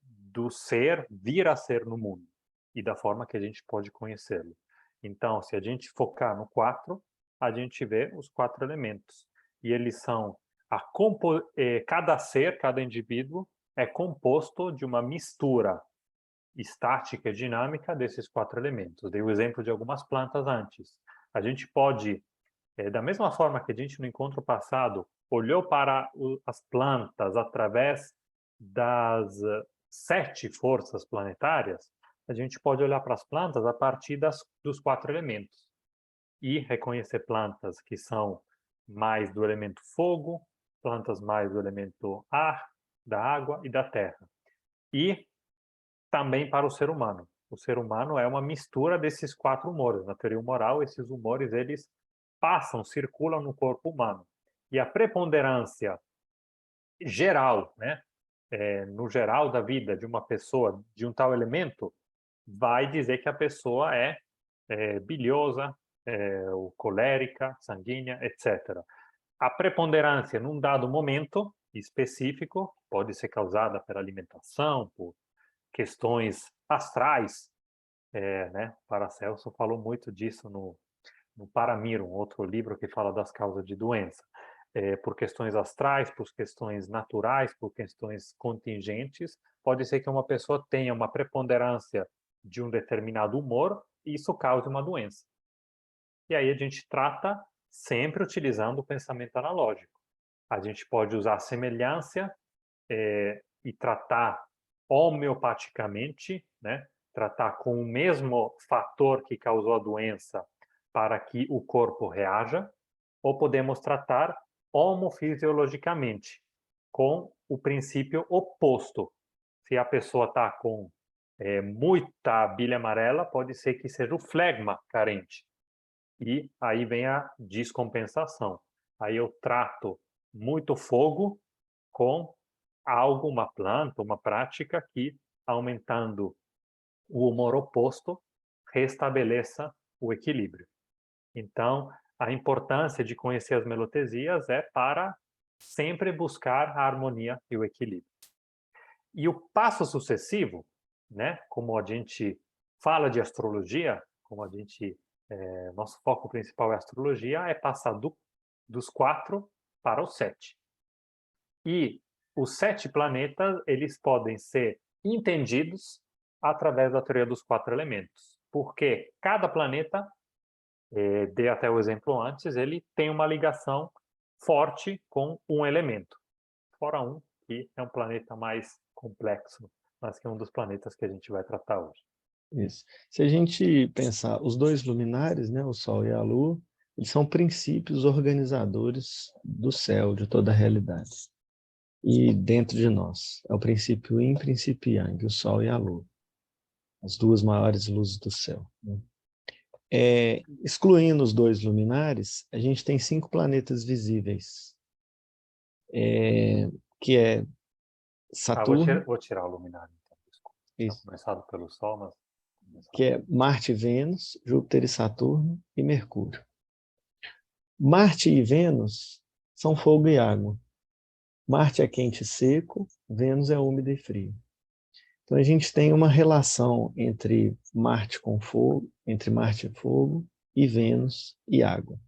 do ser vir a ser no mundo e da forma que a gente pode conhecê-lo. Então, se a gente focar no 4, a gente vê os 4 elementos. E eles são cada ser, cada indivíduo é composto de uma mistura estática e dinâmica desses 4 elementos. Dei o exemplo de algumas plantas antes. A gente pode, da mesma forma que a gente no encontro passado olhou para as plantas através das 7 forças planetárias, a gente pode olhar para as plantas a partir dos 4 elementos e reconhecer plantas que são mais do elemento fogo, plantas mais do elemento ar, da água e da terra. E também para o ser humano. O ser humano é uma mistura desses 4 humores. Na teoria humoral, esses humores eles passam, circulam no corpo humano. E a preponderância geral, né, no geral da vida de uma pessoa de um tal elemento, vai dizer que a pessoa é biliosa, ou colérica, sanguínea, etc. A preponderância num dado momento específico pode ser causada pela alimentação, por questões astrais, né? Paracelso falou muito disso no Paramir, um outro livro que fala das causas de doença. Por questões astrais, por questões naturais, por questões contingentes, pode ser que uma pessoa tenha uma preponderância de um determinado humor e isso cause uma doença. E aí a gente trata sempre utilizando o pensamento analógico. A gente pode usar a semelhança e tratar homeopaticamente, né? Tratar com o mesmo fator que causou a doença para que o corpo reaja, ou podemos tratar homofisiologicamente, com o princípio oposto. Se a pessoa está com muita bile amarela, pode ser que seja o flegma carente. E aí vem a descompensação. Aí eu trato muito fogo com algo, uma planta, uma prática que, aumentando o humor oposto, restabeleça o equilíbrio. Então, a importância de conhecer as melotesias é para sempre buscar a harmonia e o equilíbrio. E o passo sucessivo, né, como a gente fala de astrologia, como a gente nosso foco principal é astrologia, é passar dos 4 para os 7. E os 7 planetas, eles podem ser entendidos através da teoria dos 4 elementos. Porque cada planeta, dei até o exemplo antes, ele tem uma ligação forte com um elemento. Fora um, que é um planeta mais complexo, mas que é um dos planetas que a gente vai tratar hoje. Isso. Se a gente pensar, os dois luminares, né, o Sol e a Lua, eles são princípios organizadores do céu, de toda a realidade. E dentro de nós, é o princípio Yin e o princípio Yang, o Sol e a Lua, as duas maiores luzes do céu, né? Excluindo os dois luminares, a gente tem 5 planetas visíveis, que é Saturno, Vou tirar o luminário, então, desculpa. Tinha isso, começado pelo Sol, mas... que é Marte e Vênus, Júpiter e Saturno e Mercúrio. Marte e Vênus são fogo e água. Marte é quente e seco, Vênus é úmido e frio. Então a gente tem uma relação entre Marte com fogo, entre Marte e fogo, e Vênus e água.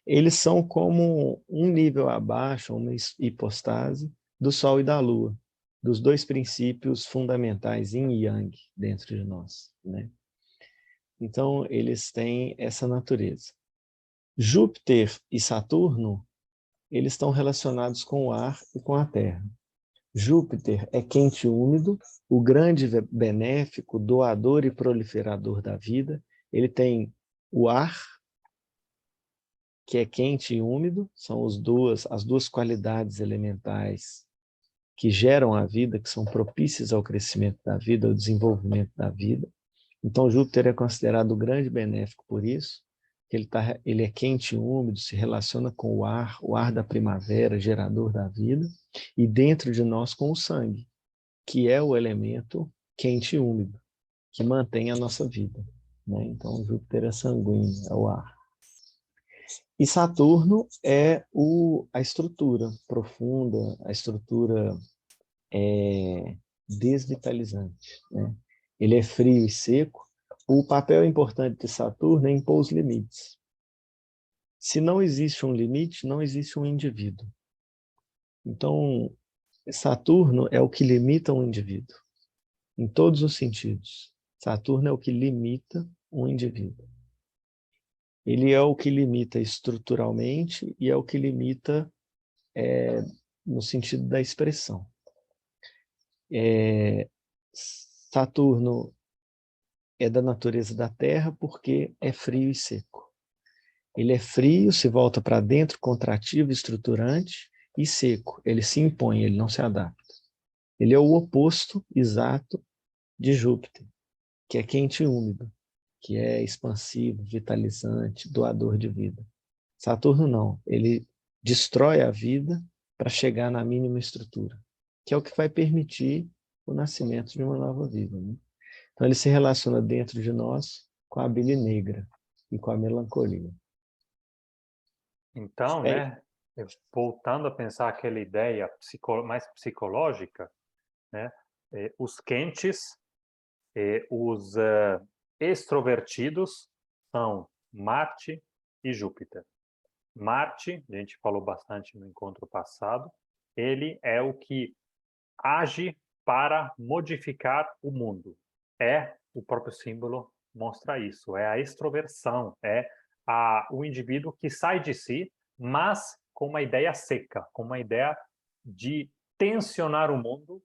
Eles são como um nível abaixo, uma hipostase do Sol e da Lua, dos dois princípios fundamentais, Yin e Yang, dentro de nós, né? Então eles têm essa natureza. Júpiter e Saturno, eles estão relacionados com o ar e com a terra. Júpiter é quente e úmido, o grande benéfico, doador e proliferador da vida. Ele tem o ar, que é quente e úmido, são as duas qualidades elementais que geram a vida, que são propícias ao crescimento da vida, ao desenvolvimento da vida. Então, Júpiter é considerado o grande benéfico por isso, que ele é quente e úmido, se relaciona com o ar da primavera, gerador da vida, e dentro de nós com o sangue, que é o elemento quente e úmido, que mantém a nossa vida, né? Então, Júpiter é sanguíneo, é o ar. E Saturno é a estrutura profunda, a estrutura desvitalizante, né? Ele é frio e seco. O papel importante de Saturno é impor os limites. Se não existe um limite, não existe um indivíduo. Então, Saturno é o que limita um indivíduo, em todos os sentidos. Saturno é o que limita um indivíduo. Ele é o que limita estruturalmente e é o que limita no sentido da expressão. Saturno é da natureza da Terra porque é frio e seco. Ele é frio, se volta para dentro, contrativo, estruturante, e seco. Ele se impõe, ele não se adapta. Ele é o oposto exato de Júpiter, que é quente e úmido, que é expansivo, vitalizante, doador de vida. Saturno não, ele destrói a vida para chegar na mínima estrutura, que é o que vai permitir o nascimento de uma nova vida, né? Então ele se relaciona dentro de nós com a bile negra e com a melancolia. Então, É, né, voltando a pensar aquela ideia mais psicológica, né, os quentes, os extrovertidos são Marte e Júpiter. Marte, a gente falou bastante no encontro passado, ele é o que age para modificar o mundo. O próprio símbolo mostra isso, é a extroversão, o indivíduo que sai de si, mas com uma ideia seca, com uma ideia de tensionar o mundo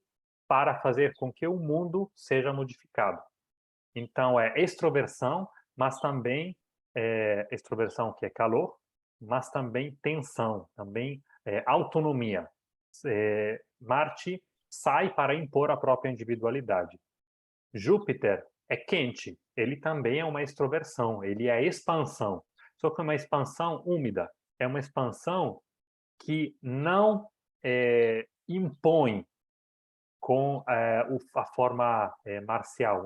para fazer com que o mundo seja modificado. Então, é extroversão, mas também extroversão, que é calor, mas também tensão, também autonomia. Marte sai para impor a própria individualidade. Júpiter é quente, ele também é uma extroversão, ele é expansão, só que é uma expansão úmida, é uma expansão que não impõe com a forma marcial,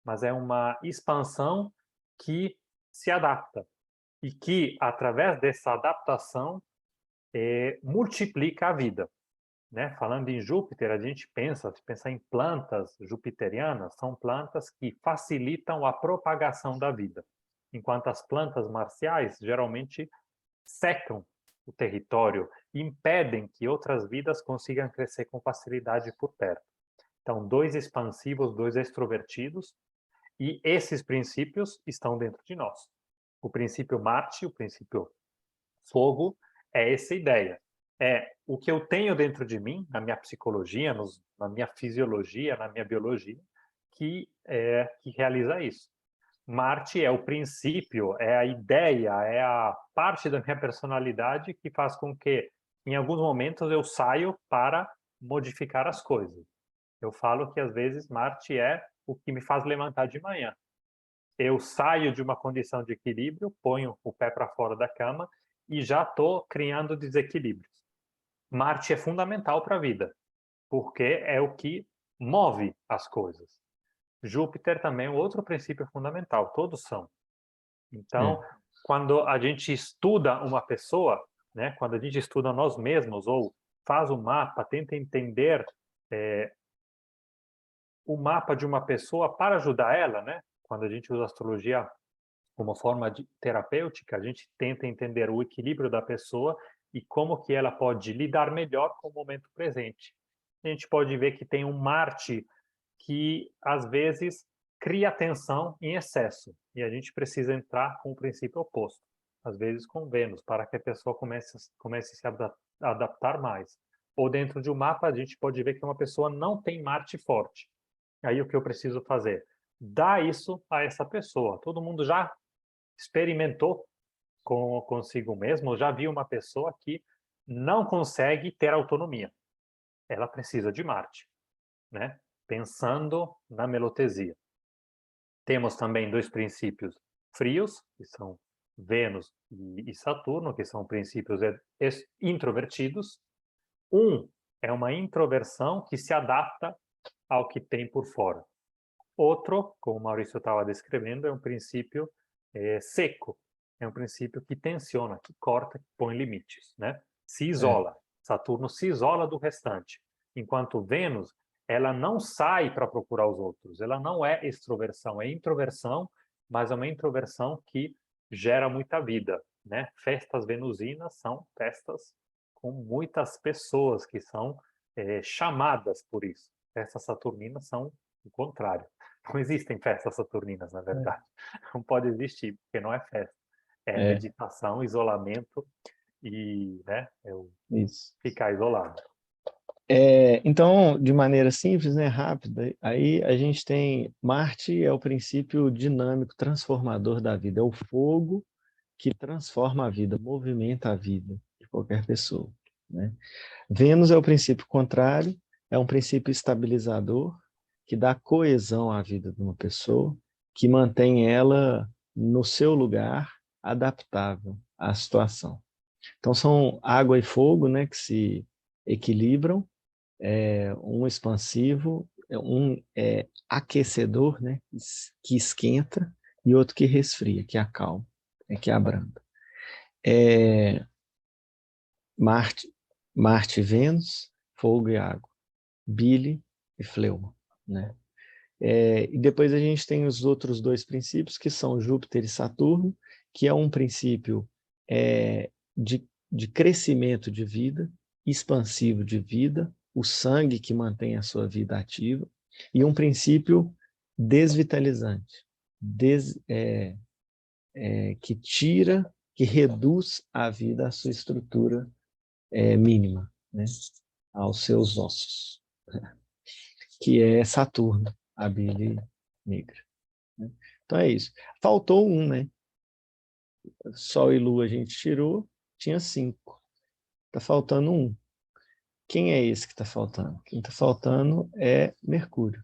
mas é uma expansão que se adapta e que, através dessa adaptação, multiplica a vida. Né? Falando em Júpiter, a gente se pensa em plantas jupiterianas, são plantas que facilitam a propagação da vida, enquanto as plantas marciais geralmente secam o território, impedem que outras vidas consigam crescer com facilidade por perto. Então, 2 expansivos, 2 extrovertidos, e esses princípios estão dentro de nós. O princípio Marte, o princípio fogo, é essa ideia. É o que eu tenho dentro de mim, na minha psicologia, na minha fisiologia, na minha biologia, que realiza isso. Marte é o princípio, é a ideia, é a parte da minha personalidade que faz com que, em alguns momentos, eu saio para modificar as coisas. Eu falo que, às vezes, Marte é o que me faz levantar de manhã. Eu saio de uma condição de equilíbrio, ponho o pé para fora da cama e já estou criando desequilíbrios. Marte é fundamental para a vida, porque é o que move as coisas. Júpiter também é outro princípio fundamental, todos são. Então, quando a gente estuda uma pessoa, né, quando a gente estuda nós mesmos ou faz um mapa, tenta entender o mapa de uma pessoa para ajudar ela, né? Quando a gente usa astrologia como forma terapêutica, a gente tenta entender o equilíbrio da pessoa e como que ela pode lidar melhor com o momento presente. A gente pode ver que tem um Marte que, às vezes, cria tensão em excesso, e a gente precisa entrar com o princípio oposto, às vezes com Vênus, para que a pessoa comece a se adaptar mais. Ou dentro de um mapa, a gente pode ver que uma pessoa não tem Marte forte. Aí o que eu preciso fazer? Dar isso a essa pessoa. Todo mundo já experimentou consigo mesmo, já viu uma pessoa que não consegue ter autonomia. Ela precisa de Marte, né? Pensando na melotesia. Temos também 2 princípios frios, que são Vênus e Saturno, que são princípios introvertidos. Um é uma introversão que se adapta ao que tem por fora. Outro, como o Maurício estava descrevendo, é um princípio seco. É um princípio que tensiona, que corta, que põe limites, né? Se isola. Saturno se isola do restante. Enquanto Vênus, ela não sai para procurar os outros. Ela não é extroversão, é introversão, mas é uma introversão que gera muita vida, né? Festas venusinas são festas com muitas pessoas que são chamadas por isso. Festas saturninas são o contrário. Não existem festas saturninas, na verdade. Não pode existir, porque não é festa. É meditação, isolamento e, né, Isso. ficar isolado. Então, de maneira simples, né, rápida, aí a gente tem Marte é o princípio dinâmico, transformador da vida, é o fogo que transforma a vida, movimenta a vida de qualquer pessoa, né? Vênus é o princípio contrário, é um princípio estabilizador, que dá coesão à vida de uma pessoa, que mantém ela no seu lugar, adaptável à situação. Então, são água e fogo, né, que se equilibram, um expansivo, um aquecedor, né, que esquenta, e outro que resfria, que acalma, que abranda. Marte e Vênus, fogo e água. Bile e fleuma, né? E depois a gente tem os outros 2 princípios, que são Júpiter e Saturno, que é um princípio de crescimento de vida, expansivo de vida, o sangue que mantém a sua vida ativa, e um princípio desvitalizante, que tira, que reduz a vida à sua estrutura mínima, né? Aos seus ossos. que é Saturno, a bile negra, né? Então é isso. Faltou um, né? Sol e Lua a gente tirou, tinha 5. Está faltando um. Quem é esse que está faltando? Quem está faltando é Mercúrio.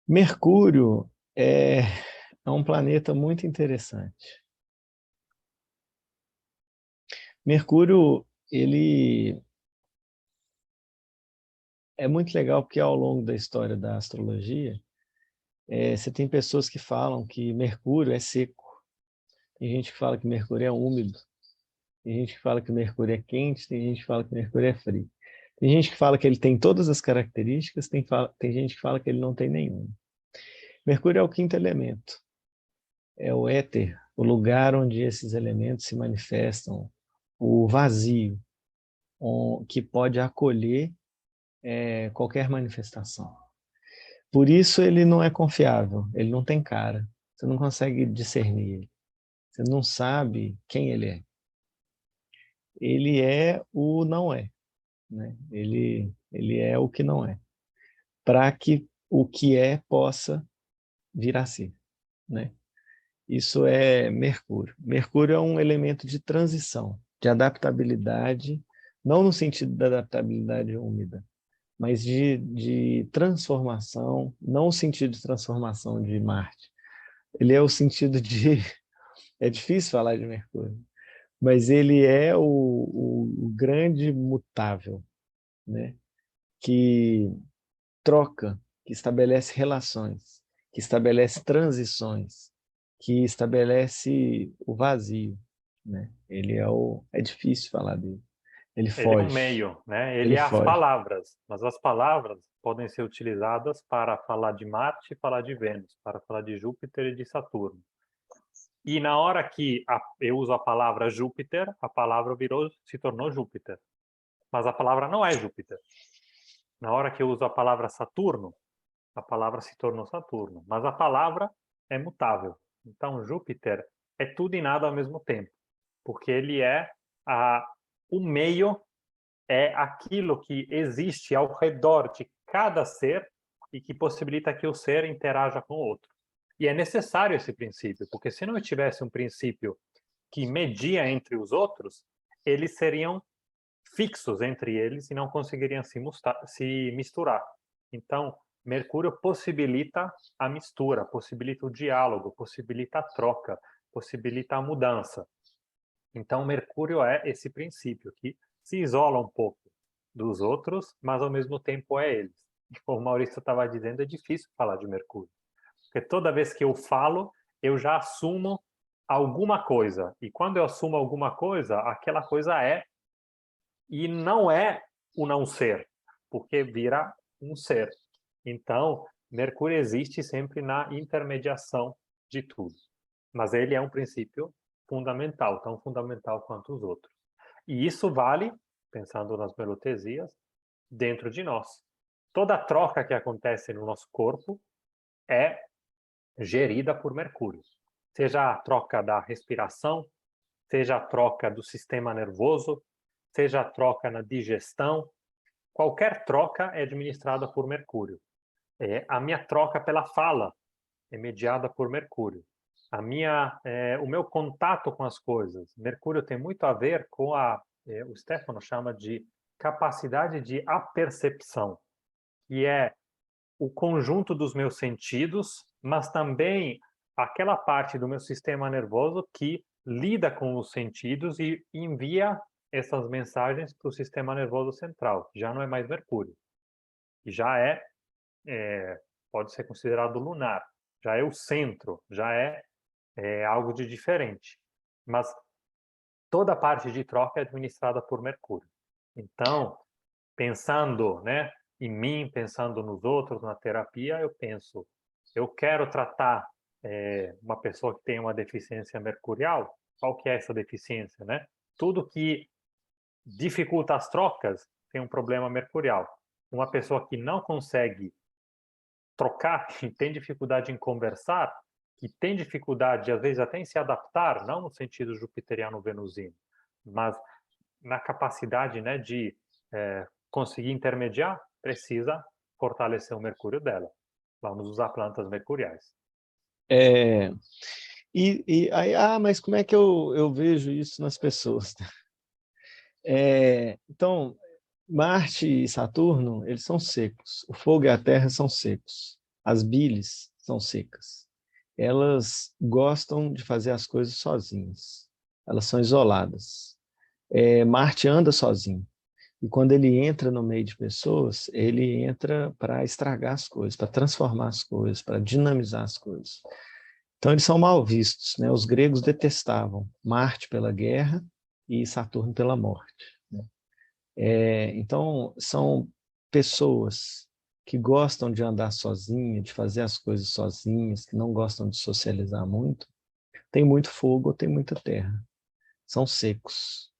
Mercúrio é um planeta muito interessante. Mercúrio, ele é muito legal porque ao longo da história da astrologia, você tem pessoas que falam que Mercúrio é seco, tem gente que fala que Mercúrio é úmido, tem gente que fala que Mercúrio é quente, tem gente que fala que Mercúrio é frio. Tem gente que fala que ele tem todas as características, tem gente que fala que ele não tem nenhuma. Mercúrio é o quinto elemento, é o éter, o lugar onde esses elementos se manifestam, o vazio, que pode acolher qualquer manifestação. Por isso ele não é confiável, ele não tem cara, você não consegue discernir ele, você não sabe quem ele é. Ele é o não é, né? Ele é o que não é, para que o que é possa vir a ser, né? Isso é Mercúrio. Mercúrio é um elemento de transição, de adaptabilidade, não no sentido da adaptabilidade úmida, mas de transformação, não o sentido de transformação de Marte. Ele é o sentido de... É difícil falar de Mercúrio, mas ele é o grande mutável, né? Que troca, que estabelece relações, que estabelece transições, que estabelece o vazio, né? É difícil falar dele. Ele Ele é um foge, meio, né? Ele ele é as foge. palavras, mas as palavras podem ser utilizadas para falar de Marte, falar de Vênus, para falar de Júpiter e de Saturno. E na hora que eu uso a palavra Júpiter, a palavra se tornou Júpiter. Mas a palavra não é Júpiter. Na hora que eu uso a palavra Saturno, a palavra se tornou Saturno. Mas a palavra é mutável. Então, Júpiter é tudo e nada ao mesmo tempo. Porque ele é o meio, é aquilo que existe ao redor de cada ser e que possibilita que o ser interaja com o outro. E é necessário esse princípio, porque se não tivesse um princípio que media entre os outros, eles seriam fixos entre eles e não conseguiriam se misturar. Então, Mercúrio possibilita a mistura, possibilita o diálogo, possibilita a troca, possibilita a mudança. Então, Mercúrio é esse princípio que se isola um pouco dos outros, mas ao mesmo tempo é eles. E como o Maurício estava dizendo, é difícil falar de Mercúrio. Porque toda vez que eu falo, eu já assumo alguma coisa. E quando eu assumo alguma coisa, aquela coisa é e não é o não ser, porque vira um ser. Então, Mercúrio existe sempre na intermediação de tudo. Mas ele é um princípio fundamental, tão fundamental quanto os outros. E isso vale, pensando nas melotesias, dentro de nós. Toda troca que acontece no nosso corpo é gerida por Mercúrio. Seja a troca da respiração, seja a troca do sistema nervoso, seja a troca na digestão, qualquer troca é administrada por Mercúrio. A minha troca pela fala é mediada por Mercúrio. O meu contato com as coisas, Mercúrio tem muito a ver com o Stefano chama de capacidade de apercepção, que é o conjunto dos meus sentidos, mas também aquela parte do meu sistema nervoso que lida com os sentidos e envia essas mensagens para o sistema nervoso central, que já não é mais Mercúrio, que já pode ser considerado lunar, já é o centro, já é algo de diferente. Mas toda a parte de troca é administrada por Mercúrio. Então, pensando, né, em mim, pensando nos outros, na terapia, eu penso, eu quero tratar uma pessoa que tem uma deficiência mercurial, qual que é essa deficiência, né? Tudo que dificulta as trocas tem um problema mercurial. Uma pessoa que não consegue trocar, que tem dificuldade em conversar, que tem dificuldade, às vezes, até em se adaptar, não no sentido jupiteriano-venusino, mas na capacidade, né, de conseguir intermediar, precisa fortalecer o mercúrio dela. Vamos usar plantas mercuriais. É, e aí, mas como é que eu vejo isso nas pessoas? Então, Marte e Saturno, eles são secos. O fogo e a terra são secos. As bilis são secas. Elas gostam de fazer as coisas sozinhas. Elas são isoladas. Marte anda sozinho. E quando ele entra no meio de pessoas, ele entra para estragar as coisas, para transformar as coisas, para dinamizar as coisas. Então, eles são mal vistos, né? Os gregos detestavam Marte pela guerra e Saturno pela morte, né? Então, são pessoas que gostam de andar sozinhas, de fazer as coisas sozinhas, que não gostam de socializar muito. Tem muito fogo ou tem muita terra. São secos.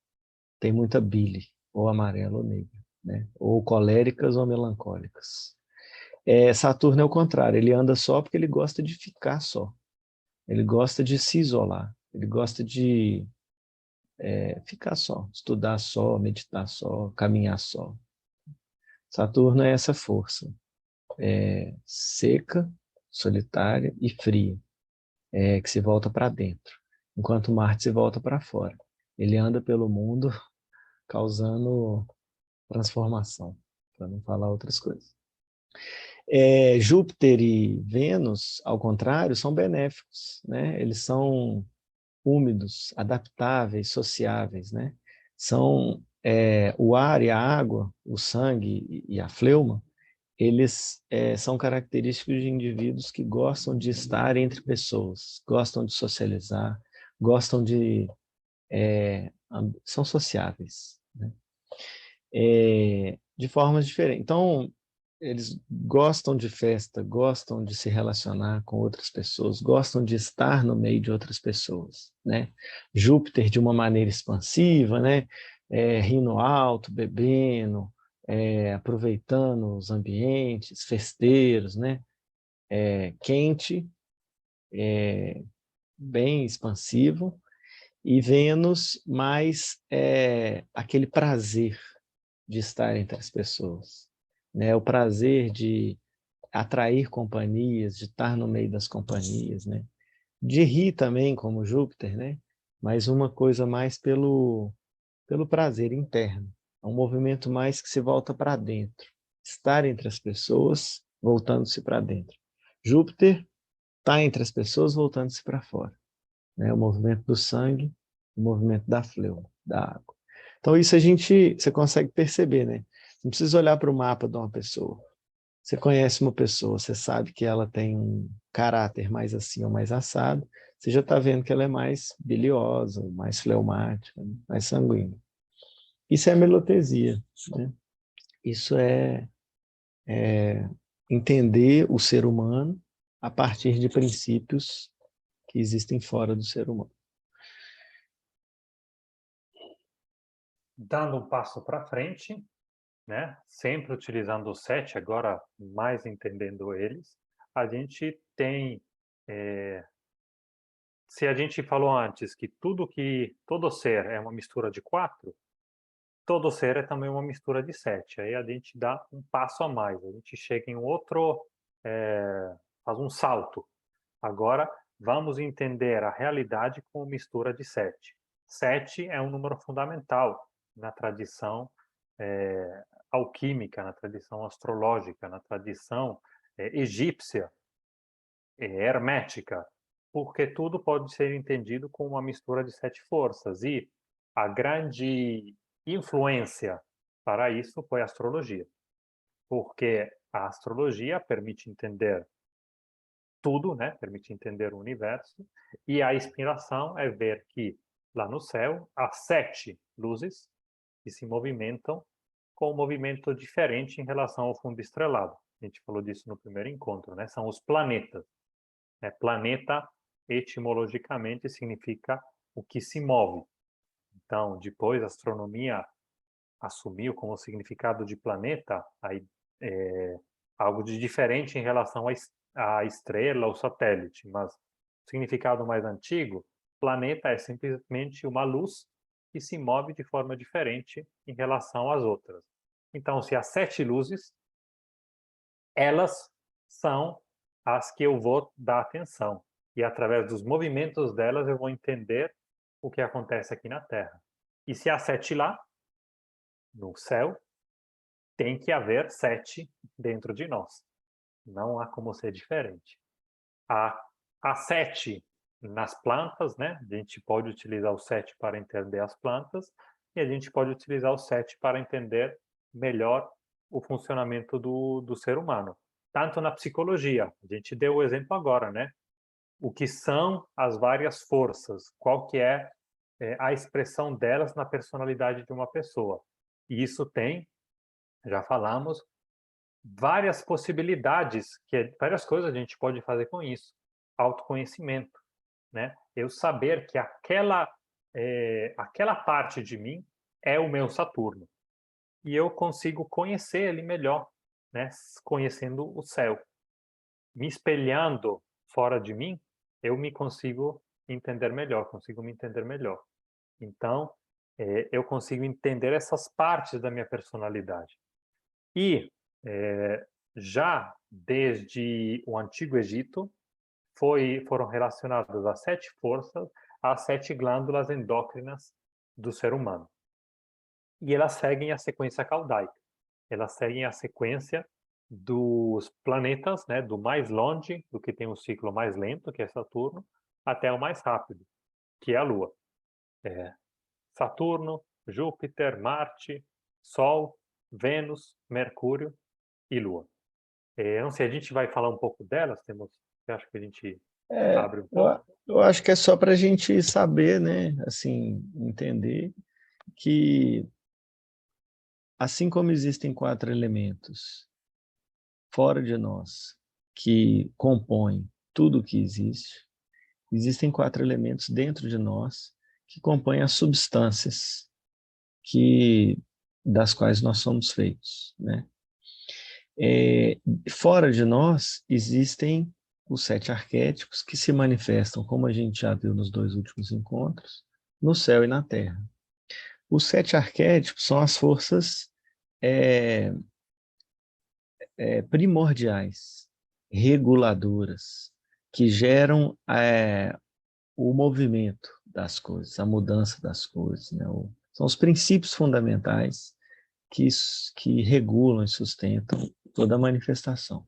Tem muita bile, ou amarelo ou negro, né? Ou coléricas ou melancólicas. Saturno é o contrário, ele anda só porque ele gosta de ficar só. Ele gosta de se isolar, ele gosta de ficar só, estudar só, meditar só, caminhar só. Saturno é essa força, seca, solitária e fria, que se volta para dentro, enquanto Marte se volta para fora. Ele anda pelo mundo causando transformação, para não falar outras coisas. Júpiter e Vênus, ao contrário, são benéficos, né? Eles são úmidos, adaptáveis, sociáveis, né? São o ar e a água, o sangue e a fleuma, eles são característicos de indivíduos que gostam de estar entre pessoas, gostam de socializar, gostam de são sociáveis, né? De formas diferentes. Então, eles gostam de festa, gostam de se relacionar com outras pessoas, gostam de estar no meio de outras pessoas, né? Júpiter de uma maneira expansiva, né? Rindo alto, bebendo, aproveitando os ambientes, festeiros, né? Quente, bem expansivo, e Vênus mais aquele prazer de estar entre as pessoas, né? O prazer de atrair companhias, de estar no meio das companhias, né? De rir também, como Júpiter, né? Mas uma coisa mais pelo prazer interno. É um movimento mais que se volta para dentro. Estar entre as pessoas, voltando-se para dentro. Júpiter está entre as pessoas, voltando-se para fora, né? O movimento do sangue, o movimento da fleuma, da água. Então isso você consegue perceber, né? Não precisa olhar para o mapa de uma pessoa. Você conhece uma pessoa, você sabe que ela tem um caráter mais assim ou mais assado, você já está vendo que ela é mais biliosa, mais fleumática, mais sanguínea. Isso é melotesia, né? Isso é entender o ser humano a partir de princípios que existem fora do ser humano. Dando um passo para frente, né? Sempre utilizando o 7, agora mais entendendo eles, a gente tem, se a gente falou antes que todo ser é uma mistura de 4, todo ser é também uma mistura de 7. Aí a gente dá um passo a mais, a gente chega em outro, faz um salto. Agora vamos entender a realidade como mistura de 7. 7 é um número fundamental na tradição alquímica, na tradição astrológica, na tradição egípcia, hermética, porque tudo pode ser entendido como uma mistura de 7 forças. E a grande influência para isso foi a astrologia, porque a astrologia permite entender tudo, né? Permite entender o universo, e a inspiração é ver que lá no céu há 7 luzes que se movimentam com um movimento diferente em relação ao fundo estrelado. A gente falou disso no primeiro encontro, né? São os planetas. Planeta, etimologicamente, significa o que se move. Então, depois a astronomia assumiu como significado de planeta aí, algo de diferente em relação à estrela ou satélite, mas o significado mais antigo, planeta é simplesmente uma luz que se move de forma diferente em relação às outras. Então, se há 7 luzes, elas são as que eu vou dar atenção. E através dos movimentos delas eu vou entender o que acontece aqui na Terra. E se há 7 lá, no céu, tem que haver 7 dentro de nós. Não há como ser diferente. Há 7 nas plantas, né? A gente pode utilizar o 7 para entender as plantas e a gente pode utilizar o 7 para entender melhor o funcionamento do ser humano. Tanto na psicologia, a gente deu o exemplo agora, né? O que são as várias forças, qual que é a expressão delas na personalidade de uma pessoa. E isso tem, já falamos, várias possibilidades, várias coisas a gente pode fazer com isso. Autoconhecimento, né? Eu saber que aquela parte de mim é o meu Saturno. E eu consigo conhecer ele melhor, né? Conhecendo o céu. Me espelhando fora de mim, eu me consigo entender melhor, consigo me entender melhor. Então, eu consigo entender essas partes da minha personalidade. E já desde o Antigo Egito, foram relacionadas às 7 forças, às 7 glândulas endócrinas do ser humano. E elas seguem a sequência caldaica. Elas seguem a sequência dos planetas, né, do mais longe, do que tem um ciclo mais lento, que é Saturno, até o mais rápido, que é a Lua. Saturno, Júpiter, Marte, Sol, Vênus, Mercúrio e Lua. Não sei, a gente vai falar um pouco delas? Eu acho que a gente abre um pouco. Eu acho que é só para a gente saber, né, assim, entender que, assim como existem 4 elementos fora de nós que compõem tudo o que existe, existem 4 elementos dentro de nós que compõem as substâncias das quais nós somos feitos, né? Fora de nós existem os 7 arquétipos que se manifestam, como a gente já viu nos 2 últimos encontros, no céu e na terra. Os 7 arquétipos são as forças primordiais, reguladoras, que geram o movimento das coisas, a mudança das coisas, né? São os princípios fundamentais que regulam e sustentam toda a manifestação.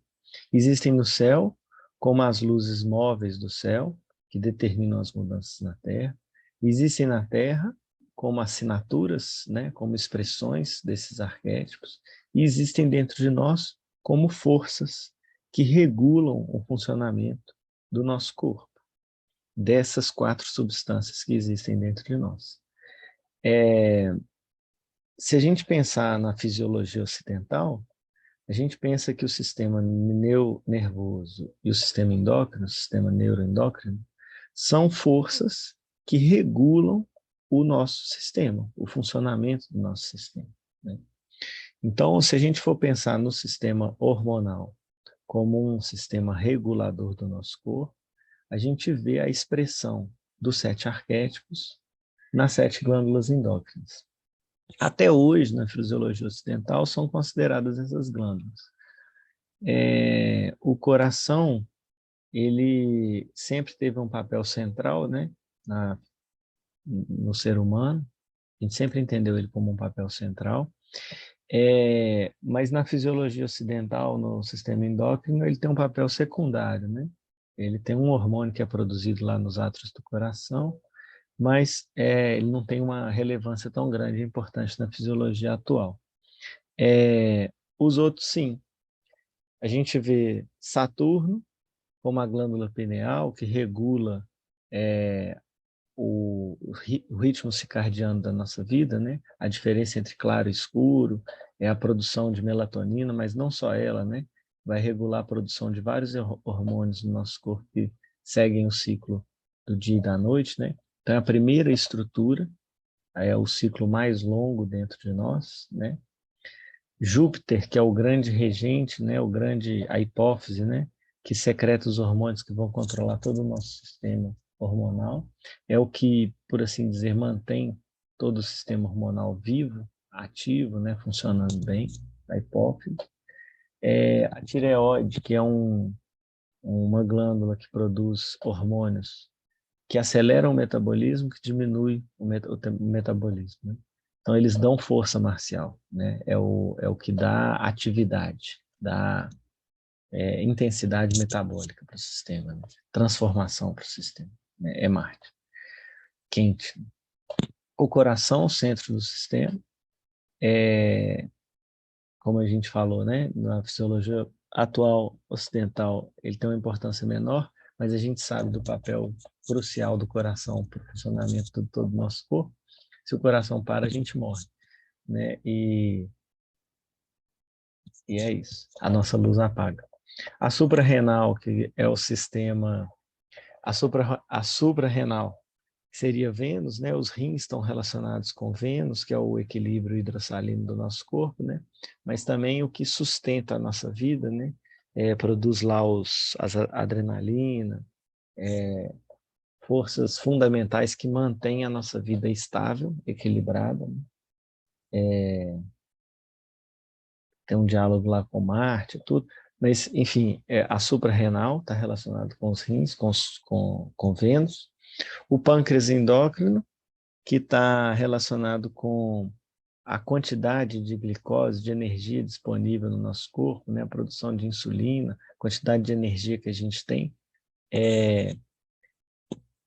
Existem no céu, como as luzes móveis do céu, que determinam as mudanças na Terra. Existem na Terra, como assinaturas, né, como expressões desses arquétipos. E existem dentro de nós, como forças que regulam o funcionamento do nosso corpo, dessas 4 substâncias que existem dentro de nós. Se a gente pensar na fisiologia ocidental, a gente pensa que o sistema nervoso e o sistema endócrino, o sistema neuroendócrino, são forças que regulam o nosso sistema, o funcionamento do nosso sistema, né? Então, se a gente for pensar no sistema hormonal como um sistema regulador do nosso corpo, a gente vê a expressão dos 7 arquétipos nas 7 glândulas endócrinas. Até hoje, na fisiologia ocidental, são consideradas essas glândulas. O coração, ele sempre teve um papel central, né, no ser humano. A gente sempre entendeu ele como um papel central. Mas na fisiologia ocidental, no sistema endócrino, ele tem um papel secundário, né? Ele tem um hormônio que é produzido lá nos átrios do coração, mas ele não tem uma relevância tão grande e importante na fisiologia atual. Os outros, sim. A gente vê Saturno como a glândula pineal, que regula o ritmo circadiano da nossa vida, né? A diferença entre claro e escuro, é a produção de melatonina, mas não só ela, né? Vai regular a produção de vários hormônios no nosso corpo que seguem o ciclo do dia e da noite, né? Então, a primeira estrutura é o ciclo mais longo dentro de nós, né? Júpiter, que é o grande regente, né? A hipófise, né? Que secreta os hormônios que vão controlar todo o nosso sistema hormonal, é o que, por assim dizer, mantém todo o sistema hormonal vivo, ativo, né, funcionando bem, a hipófise. A tireoide, que é uma glândula que produz hormônios que aceleram o metabolismo, que diminui o metabolismo, né? Então, eles dão força marcial, né? É o que dá atividade, dá intensidade metabólica para o sistema, né? Transformação para o sistema, né? É Marte. Quente. O coração, o centro do sistema, como a gente falou, né? Na fisiologia atual ocidental, ele tem uma importância menor, mas a gente sabe do papel crucial do coração para o funcionamento de todo o nosso corpo. Se o coração para, a gente morre, né? E é isso. A nossa luz apaga. A suprarrenal, que é o sistema... A suprarrenal seria Vênus, né? Os rins estão relacionados com Vênus, que é o equilíbrio hidrossalino do nosso corpo, né? Mas também o que sustenta a nossa vida, né? Produz lá a adrenalina, forças fundamentais que mantêm a nossa vida estável, equilibrada, né? Tem um diálogo lá com Marte, tudo. Mas, enfim, a suprarrenal está relacionado com os rins, com Vênus. O pâncreas endócrino, que está relacionado com a quantidade de glicose, de energia disponível no nosso corpo, né? A produção de insulina, quantidade de energia que a gente tem. E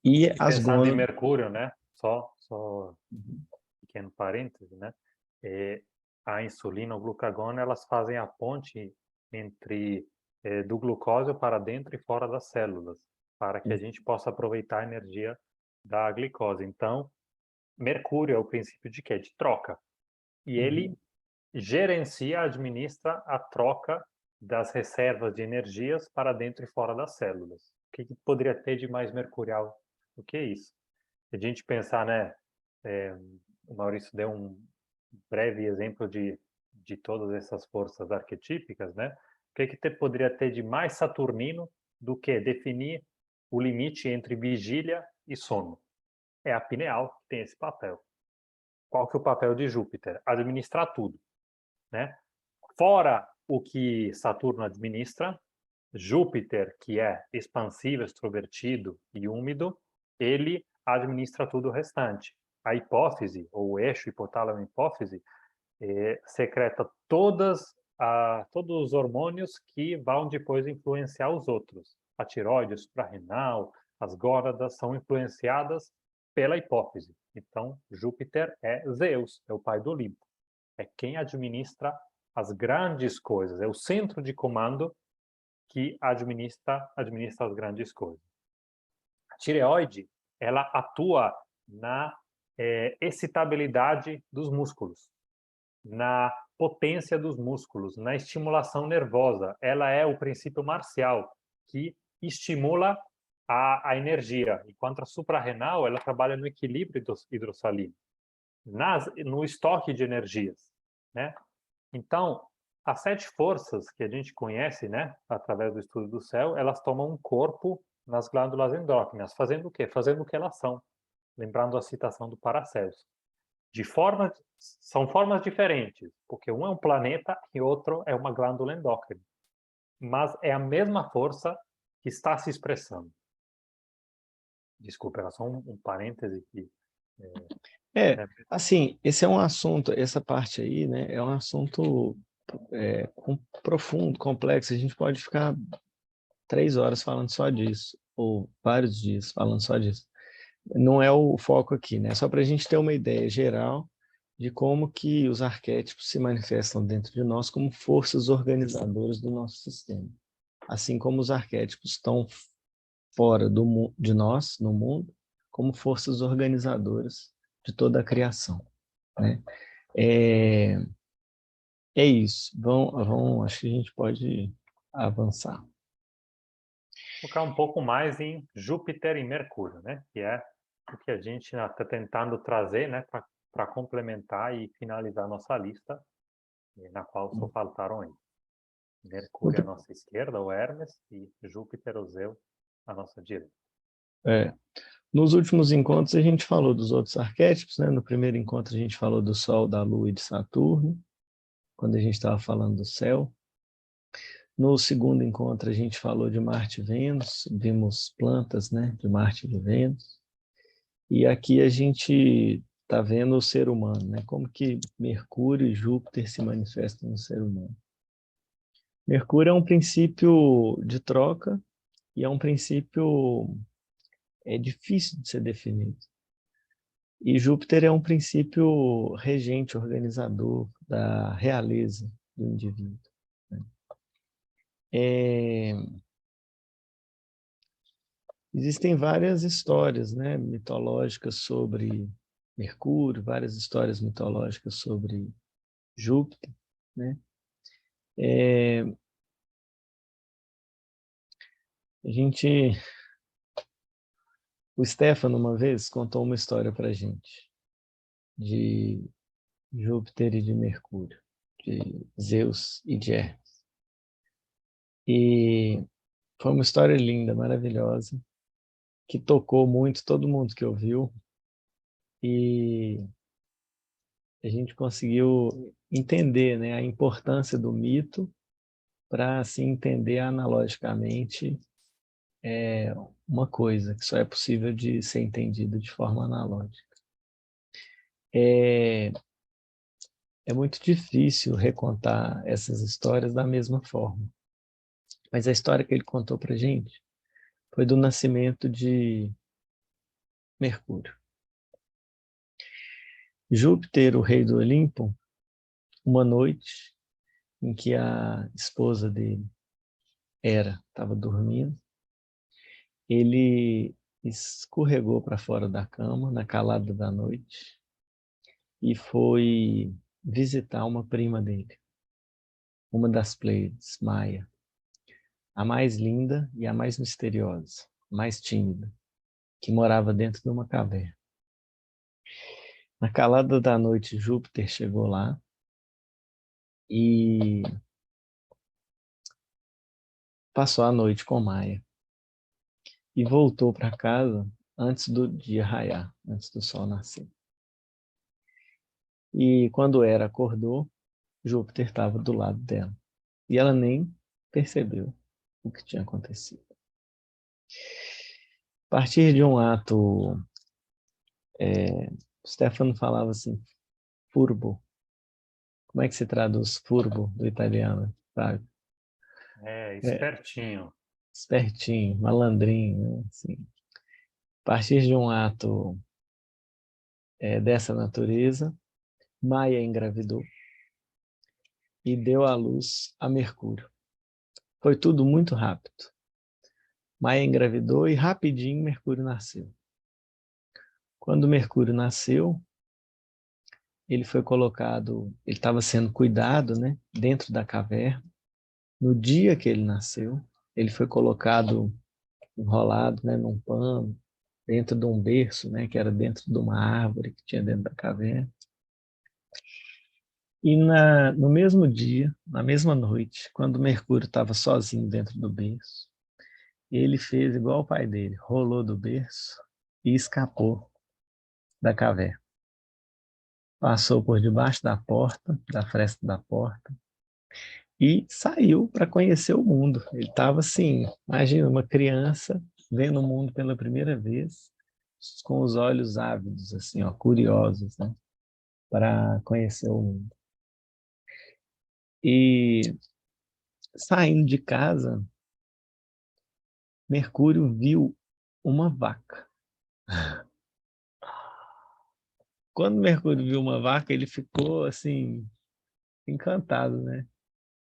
E as pensando em gônadas... Mercúrio, né? Só pequeno parêntese, né? A insulina, o glucagon, elas fazem a ponte entre do glucósio para dentro e fora das células, para que a gente possa aproveitar a energia da glicose. Então, Mercúrio é o princípio de quê? De troca. E ele gerencia, administra a troca das reservas de energias para dentro e fora das células. O que poderia ter de mais mercurial do que isso? Se a gente pensar, né? O Maurício deu um breve exemplo de todas essas forças arquetípicas, né? O que poderia ter de mais saturnino do que definir o limite entre vigília e sono? É a pineal que tem esse papel. Qual que é o papel de Júpiter? Administrar tudo, né? Fora o que Saturno administra, Júpiter, que é expansivo, extrovertido e úmido, ele administra tudo o restante. A hipófise, ou o eixo hipotálamo-hipófise, secreta todos os hormônios que vão depois influenciar os outros. A tireoide, o suprarrenal, as gónadas são influenciadas pela hipófise. Então, Júpiter é Zeus, é o pai do Olimpo. É quem administra as grandes coisas, é o centro de comando que administra as grandes coisas. A tireoide, ela atua na excitabilidade dos músculos, na potência dos músculos, na estimulação nervosa. Ela é o princípio marcial que estimula a energia, enquanto a suprarrenal ela trabalha no equilíbrio hidrossalino, no estoque de energias, né? Então, as 7 forças que a gente conhece, né, através do estudo do céu, elas tomam um corpo nas glândulas endócrinas, fazendo o quê? Fazendo o que elas são. Lembrando a citação do Paracelso. São formas diferentes, porque um é um planeta e outro é uma glândula endócrina. Mas é a mesma força que está se expressando. Desculpa, era só um parêntese que... Assim, esse é um assunto, essa parte aí, né, é um assunto profundo, complexo. A gente pode ficar 3 horas falando só disso, ou vários dias falando só disso. Não é o foco aqui, né? Só para a gente ter uma ideia geral de como que os arquétipos se manifestam dentro de nós como forças organizadoras do nosso sistema. Assim como os arquétipos estão fora de nós, no mundo, como forças organizadoras de toda a criação, né? É, é isso. Acho que a gente pode avançar. Focar um pouco mais em Júpiter e Mercúrio, né? Que é o que a gente está tentando trazer, né? Para complementar e finalizar nossa lista, na qual só faltaram aí. Mercúrio à Muito, nossa esquerda, o Hermes, e Júpiter, o Zeus, à nossa direita. é, Nos últimos encontros, a gente falou dos outros arquétipos, né? No primeiro encontro, a gente falou do Sol, da Lua e de Saturno, quando a gente estava falando do céu. No segundo encontro, a gente falou de Marte e Vênus, vimos plantas, né? De Marte e de Vênus. E aqui a gente está vendo o ser humano, né? Como que Mercúrio e Júpiter se manifestam no ser humano. Mercúrio é um princípio de troca e é um princípio difícil de ser definido. E Júpiter é um princípio regente, organizador da realeza do indivíduo, né? Existem várias histórias, né, mitológicas sobre Mercúrio, várias histórias mitológicas sobre Júpiter, né? A gente, o Stefano uma vez contou uma história para a gente de Júpiter e de Mercúrio, de Zeus e de Hermes. E foi uma história linda, maravilhosa, que tocou muito todo mundo que ouviu, e a gente conseguiu entender, né, a importância do mito para assim entender analogicamente uma coisa que só é possível de ser entendida de forma analógica. É muito difícil recontar essas histórias da mesma forma, mas a história que ele contou para a gente foi do nascimento de Mercúrio. Júpiter, o rei do Olimpo, uma noite em que a esposa dele, Hera, estava dormindo, ele escorregou para fora da cama na calada da noite e foi visitar uma prima dele, uma das Pleiades, Maia, a mais linda e a mais misteriosa, mais tímida, que morava dentro de uma caverna. Na calada da noite, Júpiter chegou lá e passou a noite com Maia e voltou para casa antes do dia raiar, antes do sol nascer. E quando Hera acordou, Júpiter estava do lado dela e ela nem percebeu o que tinha acontecido. A partir de um ato, Stefano falava assim, furbo. Como é que se traduz furbo do italiano, sabe? Espertinho. Espertinho, malandrinho, né? Assim. A partir de um ato dessa natureza, Maia engravidou e deu à luz a Mercúrio. Foi tudo muito rápido. Maia engravidou e rapidinho Mercúrio nasceu. Quando Mercúrio nasceu, ele foi colocado, ele estava sendo cuidado, né, dentro da caverna. No dia que ele nasceu, ele foi colocado enrolado, né, num pano, dentro de um berço, né, que era dentro de uma árvore que tinha dentro da caverna. E no mesmo dia, na mesma noite, quando Mercúrio estava sozinho dentro do berço, ele fez igual o pai dele, rolou do berço e escapou da caverna. Passou por debaixo da porta, da fresta da porta, e saiu para conhecer o mundo. Ele estava assim, imagina uma criança vendo o mundo pela primeira vez, com os olhos ávidos, assim, ó, curiosos, né, para conhecer o mundo. E saindo de casa, Mercúrio viu uma vaca. Quando Mercúrio viu uma vaca, ele ficou assim encantado, né?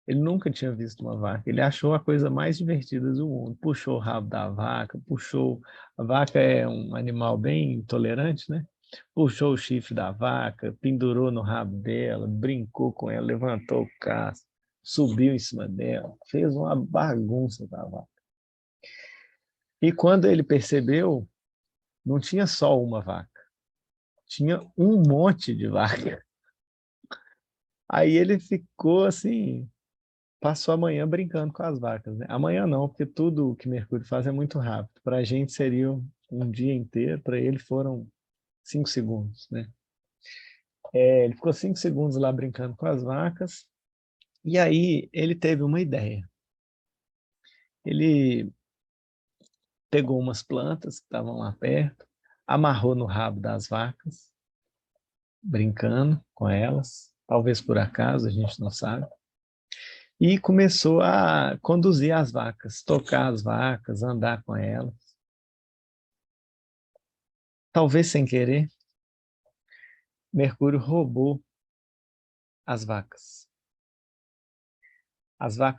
Ele nunca tinha visto uma vaca. Ele achou a coisa mais divertida do mundo. Puxou o rabo da vaca, puxou. A vaca é um animal bem tolerante, né? Puxou o chifre da vaca, pendurou no rabo dela, brincou com ela, levantou o casco, subiu em cima dela, fez uma bagunça da vaca. E quando ele percebeu, não tinha só uma vaca, tinha um monte de vaca. Aí ele ficou assim, passou a manhã brincando com as vacas, né? Amanhã não, porque tudo que Mercúrio faz é muito rápido. Para a gente seria Um dia inteiro, para ele foram 5 segundos, né? Ele ficou 5 segundos lá brincando com as vacas, e aí ele teve uma ideia. Ele pegou umas plantas que estavam lá perto, amarrou no rabo das vacas, brincando com elas, talvez por acaso, a gente não sabe, e começou a conduzir as vacas, tocar as vacas, andar com elas. Talvez sem querer, Mercúrio roubou as vacas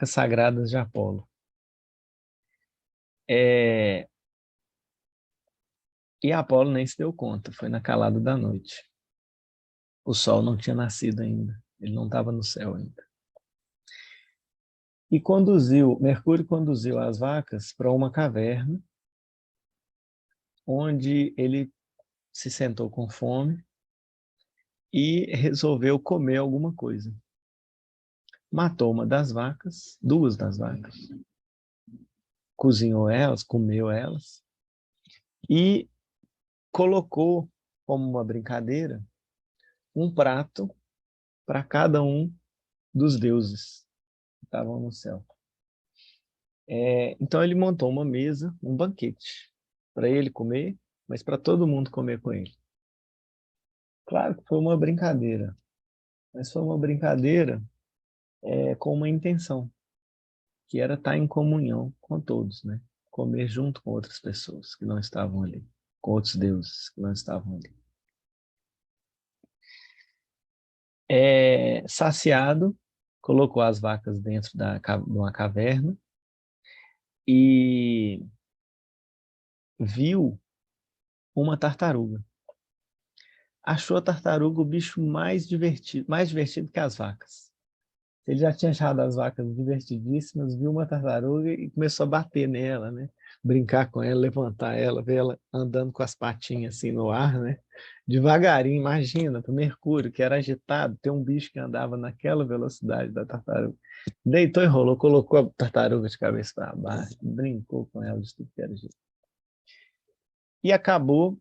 sagradas de Apolo. E Apolo nem se deu conta, foi na calada da noite. O sol não tinha nascido ainda, ele não estava no céu ainda. E Mercúrio conduziu as vacas para uma caverna, onde ele se sentou com fome e resolveu comer alguma coisa. Matou uma das vacas, duas das vacas, cozinhou elas, comeu elas e colocou, como uma brincadeira, um prato para cada um dos deuses que estavam no céu. Então ele montou uma mesa, um banquete, para ele comer, mas para todo mundo comer com ele. Claro que foi uma brincadeira, mas foi uma brincadeira com uma intenção, que era estar em comunhão com todos, né? Comer junto com outras pessoas que não estavam ali, com outros deuses que não estavam ali. Saciado, colocou as vacas dentro de uma caverna e viu uma tartaruga. Achou a tartaruga o bicho mais divertido que as vacas. Ele já tinha achado as vacas divertidíssimas, viu uma tartaruga e começou a bater nela, né? Brincar com ela, levantar ela, ver ela andando com as patinhas assim no ar, né? Devagarinho, imagina, para o Mercúrio, que era agitado, ter um bicho que andava naquela velocidade da tartaruga. Deitou e rolou, colocou a tartaruga de cabeça para baixo, brincou com ela de tudo que era jeito. E acabou,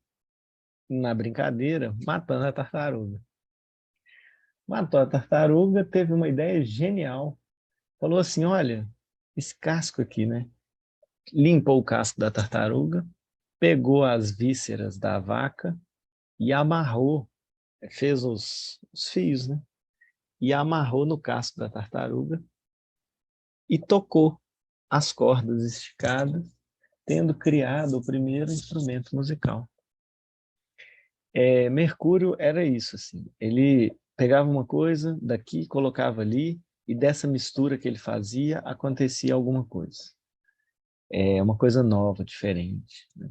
na brincadeira, matando a tartaruga. Matou a tartaruga, teve uma ideia genial. Falou assim, olha, esse casco aqui, né? Limpou o casco da tartaruga, pegou as vísceras da vaca e amarrou, fez os fios, né? E amarrou no casco da tartaruga e tocou as cordas esticadas, tendo criado o primeiro instrumento musical. Mercúrio era isso, assim. Ele pegava uma coisa daqui, colocava ali, e dessa mistura que ele fazia, acontecia alguma coisa. Uma coisa nova, diferente, né?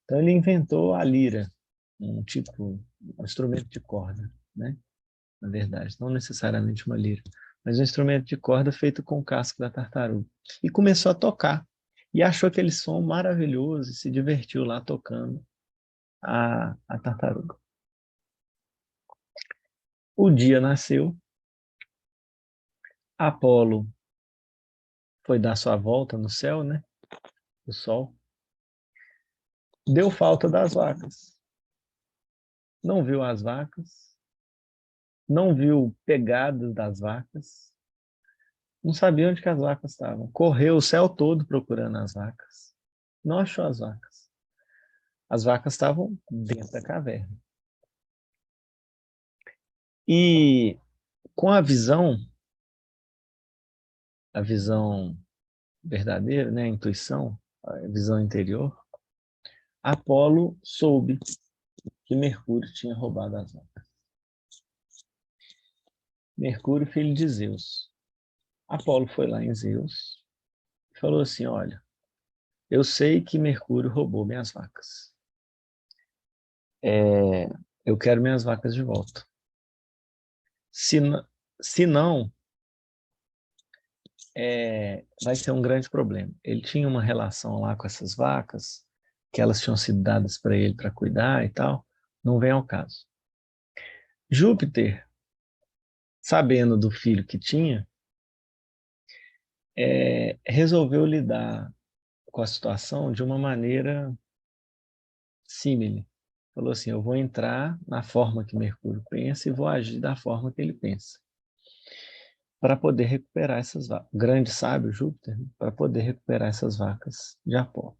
Então ele inventou a lira, um instrumento de corda, né? Na verdade, não necessariamente uma lira, mas um instrumento de corda feito com o casco da tartaruga. E começou a tocar. E achou aquele som maravilhoso e se divertiu lá tocando a tartaruga. O dia nasceu, Apolo foi dar sua volta no céu, né? O sol. Deu falta das vacas. Não viu as vacas, não viu pegadas das vacas, não sabia onde que as vacas estavam. Correu o céu todo procurando as vacas. Não achou as vacas. As vacas estavam dentro da caverna. E com a visão verdadeira, né, a intuição, a visão interior, Apolo soube que Mercúrio tinha roubado as vacas. Mercúrio, filho de Zeus. Apolo foi lá em Zeus e falou assim, olha, eu sei que Mercúrio roubou minhas vacas. Eu quero minhas vacas de volta. Se, se não, vai ser um grande problema. Ele tinha uma relação lá com essas vacas, que elas tinham sido dadas para ele para cuidar e tal, não vem ao caso. Júpiter, sabendo do filho que tinha, resolveu lidar com a situação de uma maneira simile. Falou assim, eu vou entrar na forma que Mercúrio pensa e vou agir da forma que ele pensa, para poder recuperar essas vacas. O grande sábio, Júpiter, para poder recuperar essas vacas de Apolo.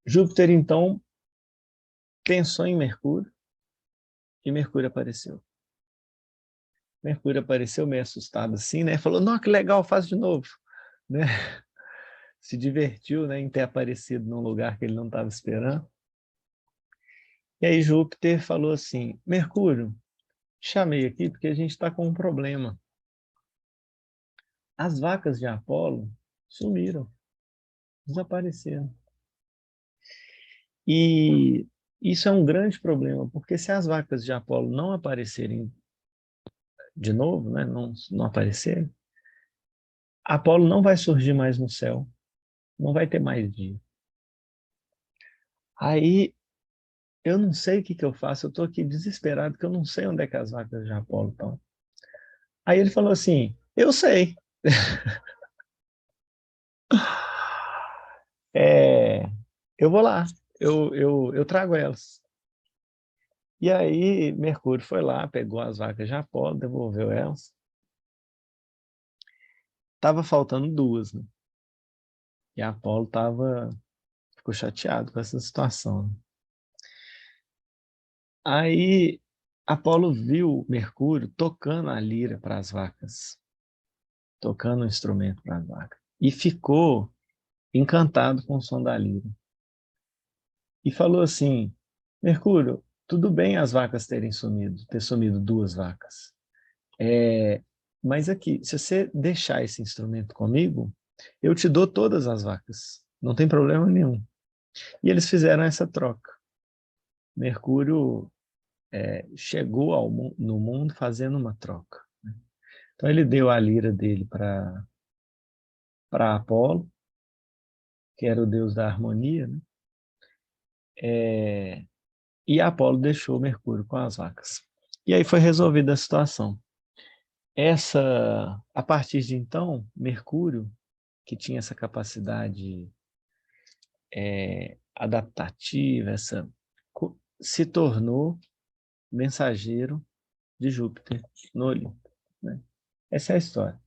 Júpiter, então, pensou em Mercúrio e Mercúrio apareceu. Mercúrio apareceu meio assustado assim, né? Falou, não, que legal, faz de novo. Né? Se divertiu, né, em ter aparecido num lugar que ele não estava esperando. E aí Júpiter falou assim, Mercúrio, chamei aqui porque a gente está com um problema. As vacas de Apolo sumiram, desapareceram. E isso é um grande problema, porque se as vacas de Apolo não aparecerem de novo, né, não aparecerem, Apolo não vai surgir mais no céu, não vai ter mais dia. Aí eu não sei o que eu faço, eu estou aqui desesperado, porque eu não sei onde é que as vacas de Apolo estão. Aí ele falou assim, eu sei. É, eu vou lá, eu trago elas. E aí Mercúrio foi lá, pegou as vacas de Apolo, devolveu elas. Tava faltando duas, né? E Apolo ficou chateado com essa situação, né? Aí Apolo viu Mercúrio tocando a lira para as vacas, tocando o instrumento para as vacas. E ficou encantado com o som da lira. E falou assim, Mercúrio, tudo bem as vacas ter sumido duas vacas. Mas aqui, se você deixar esse instrumento comigo, eu te dou todas as vacas. Não tem problema nenhum. E eles fizeram essa troca. Mercúrio chegou no mundo fazendo uma troca. Então ele deu a lira dele para Apolo, que era o deus da harmonia, né? E Apolo deixou Mercúrio com as vacas. E aí foi resolvida a situação. A partir de então, Mercúrio, que tinha essa capacidade adaptativa, se tornou mensageiro de Júpiter no Olimpo, né? Essa é a história.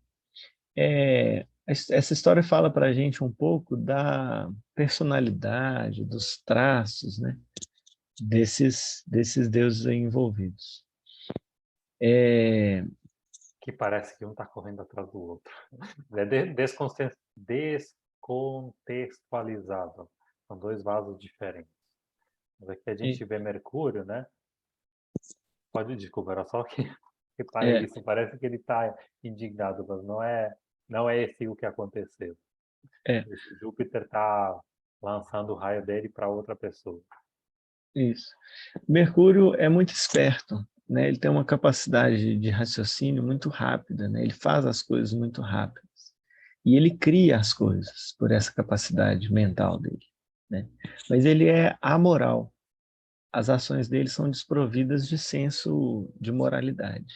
Essa história fala para a gente um pouco da personalidade, dos traços, né, desses deuses aí envolvidos. Que parece que um está correndo atrás do outro. É descontextualizado. São dois vasos diferentes. Mas aqui a E, gente vê Mercúrio, né? Pode, desculpa, era só que reparei é, isso. Parece que ele está indignado, mas não é esse o que aconteceu. é, Esse Júpiter está lançando o raio dele para outra pessoa. isso. Mercúrio é muito esperto, né? Ele tem uma capacidade de raciocínio muito rápida, né? Ele faz as coisas muito rápidas. E ele cria as coisas por essa capacidade mental dele, né? Mas ele é amoral. As ações dele são desprovidas de senso de moralidade,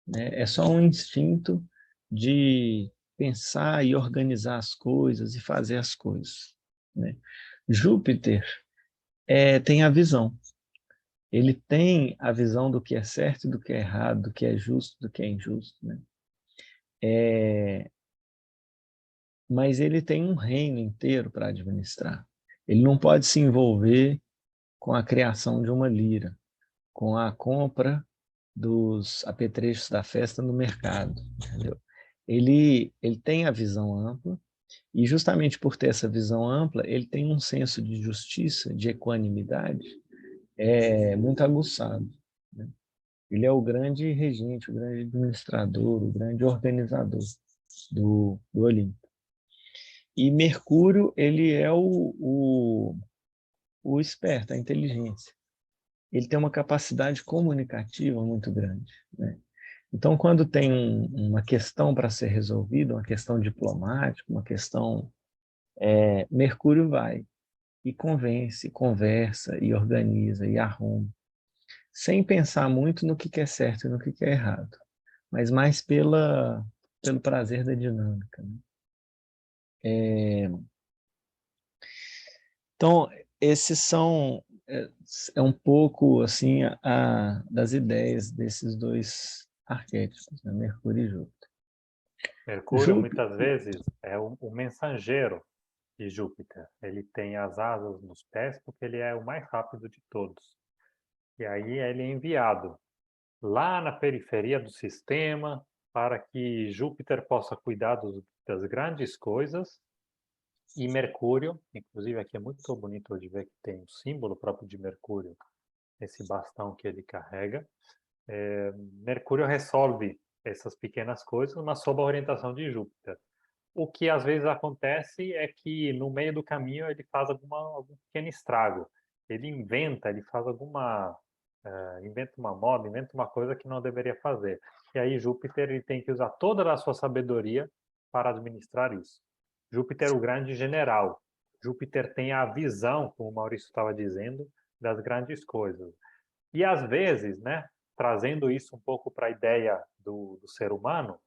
né? É só um instinto de pensar e organizar as coisas e fazer as coisas, né? Júpiter tem a visão. Ele tem a visão do que é certo e do que é errado, do que é justo, do que é injusto, né? Mas ele tem um reino inteiro para administrar. Ele não pode se envolver com a criação de uma lira, com a compra dos apetrechos da festa no mercado, entendeu? Ele tem a visão ampla e justamente por ter essa visão ampla, ele tem um senso de justiça, de equanimidade, muito aguçado, né? Ele é o grande regente, o grande administrador, o grande organizador do Olimpo. E Mercúrio, ele é o esperto, a inteligência. Ele tem uma capacidade comunicativa muito grande, né? Então, quando tem uma questão para ser resolvida, uma questão diplomática, uma questão, Mercúrio vai e convence, conversa e organiza e arruma, sem pensar muito no que é certo e no que é errado, mas mais pelo prazer da dinâmica, né? Então, esses são é um pouco assim das ideias desses dois arquétipos, né? Mercúrio e Júpiter. Mercúrio, Júpiter, muitas vezes, é o mensageiro de Júpiter. Ele tem as asas nos pés porque ele é o mais rápido de todos. E aí ele é enviado lá na periferia do sistema para que Júpiter possa cuidar das grandes coisas e Mercúrio, inclusive aqui é muito bonito de ver que tem um símbolo próprio de Mercúrio, esse bastão que ele carrega. Mercúrio resolve essas pequenas coisas, mas sob a orientação de Júpiter. O que às vezes acontece é que no meio do caminho ele faz algum pequeno estrago. Ele inventa, ele faz inventa uma moda, inventa uma coisa que não deveria fazer. E aí Júpiter ele tem que usar toda a sua sabedoria para administrar isso. Júpiter é o grande general. Júpiter tem a visão, como o Maurício estava dizendo, das grandes coisas. E às vezes, né, trazendo isso um pouco para a ideia do ser humano,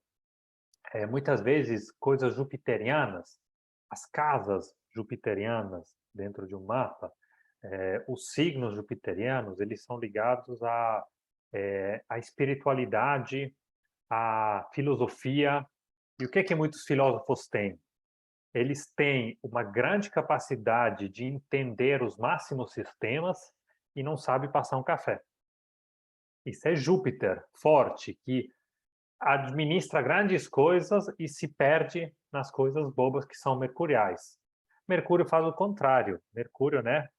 muitas vezes coisas jupiterianas, as casas jupiterianas dentro de um mapa, os signos jupiterianos, eles são ligados à espiritualidade, à filosofia. E o que muitos filósofos têm? Eles têm uma grande capacidade de entender os máximos sistemas e não sabem passar um café. Isso é Júpiter forte, que administra grandes coisas e se perde nas coisas bobas que são mercuriais. Mercúrio faz o contrário. Mercúrio, né?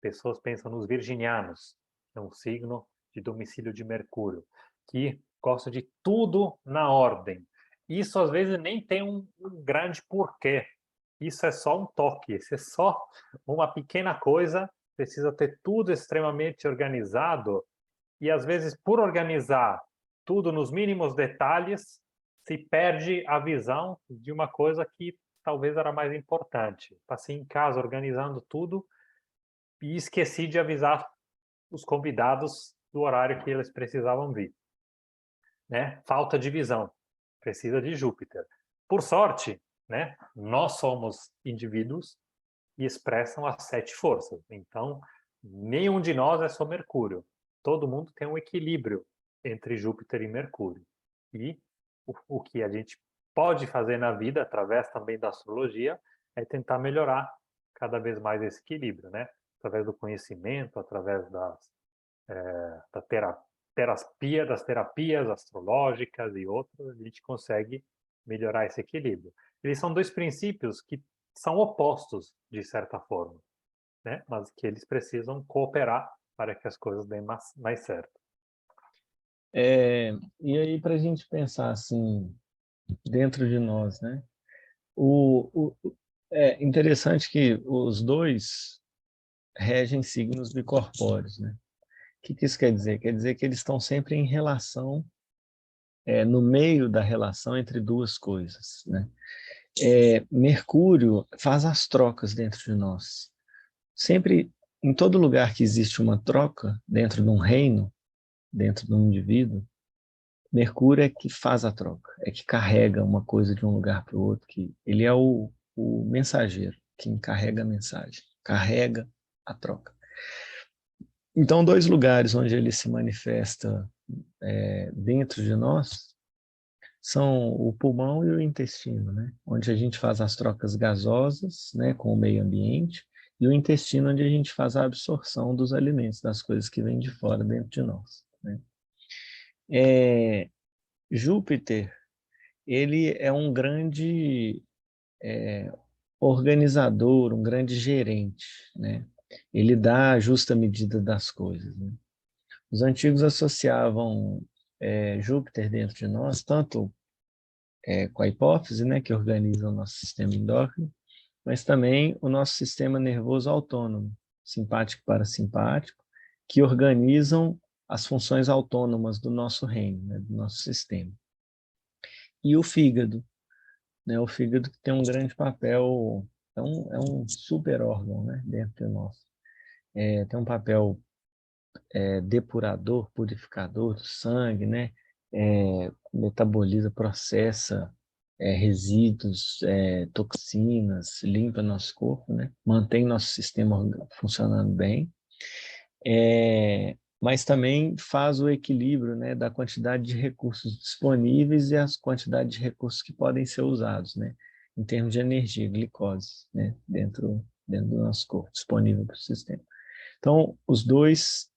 Pessoas pensam nos virginianos, é um signo de domicílio de Mercúrio, que gosta de tudo na ordem. Isso às vezes nem tem um grande porquê. Isso é só um toque, isso é só uma pequena coisa, precisa ter tudo extremamente organizado e às vezes por organizar tudo nos mínimos detalhes, se perde a visão de uma coisa que talvez era mais importante. Passei em casa organizando tudo e esqueci de avisar os convidados do horário que eles precisavam vir. Né? Falta de visão. Precisa de Júpiter. Por sorte, né, nós somos indivíduos e expressam as 7 forças. Então, nenhum de nós é só Mercúrio. Todo mundo tem um equilíbrio entre Júpiter e Mercúrio. E o que a gente pode fazer na vida, através também da astrologia, é tentar melhorar cada vez mais esse equilíbrio, né? Através do conhecimento, através das terapias astrológicas e outras, a gente consegue melhorar esse equilíbrio. Eles são dois princípios que são opostos, de certa forma, né? Mas que eles precisam cooperar para que as coisas deem mais certo. E aí, para a gente pensar assim, dentro de nós, né? É interessante que os dois regem signos bicorpóreos, né? O que isso quer dizer? Quer dizer que eles estão sempre em relação, no meio da relação entre duas coisas, né? Mercúrio faz as trocas dentro de nós. Sempre, em todo lugar que existe uma troca, dentro de um reino, dentro de um indivíduo, Mercúrio é que faz a troca, é que carrega uma coisa de um lugar para o outro, que ele é o mensageiro, quem carrega a mensagem, carrega a troca. Então, dois lugares onde ele se manifesta dentro de nós são o pulmão e o intestino, né? Onde a gente faz as trocas gasosas, né, com o meio ambiente, e o intestino onde a gente faz a absorção dos alimentos, das coisas que vêm de fora dentro de nós, né? Júpiter, ele é um grande organizador, um grande gerente, né? Ele dá a justa medida das coisas, né? Os antigos associavam Júpiter dentro de nós, tanto com a hipófise, né, que organiza o nosso sistema endócrino, mas também o nosso sistema nervoso autônomo, simpático e parasimpático, que organizam as funções autônomas do nosso reino, né, do nosso sistema. E o fígado, né, o fígado que tem um grande papel, é um super órgão, né, dentro de nós. Tem um papel depurador, purificador do sangue, né, metaboliza, processa resíduos, toxinas, limpa nosso corpo, né? Mantém nosso sistema funcionando bem. Mas também faz o equilíbro, né, da quantidade de recursos disponíveis e as quantidades de recursos que podem ser usados, né, em termos de energia, glicose, né, dentro do nosso corpo, disponível para o sistema. Então, os dois...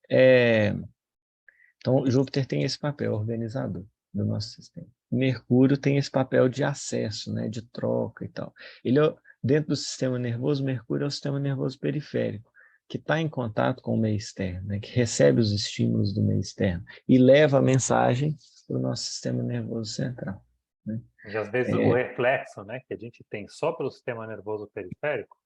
Então, Júpiter tem esse papel organizador do nosso sistema. Mercúrio tem esse papel de acesso, né, de troca e tal. Dentro do sistema nervoso, Mercúrio é o sistema nervoso periférico, que está em contato com o meio externo, né, que recebe os estímulos do meio externo e leva a mensagem para o nosso sistema nervoso central, né? E às vezes o reflexo, né, que a gente tem só pelo sistema nervoso periférico,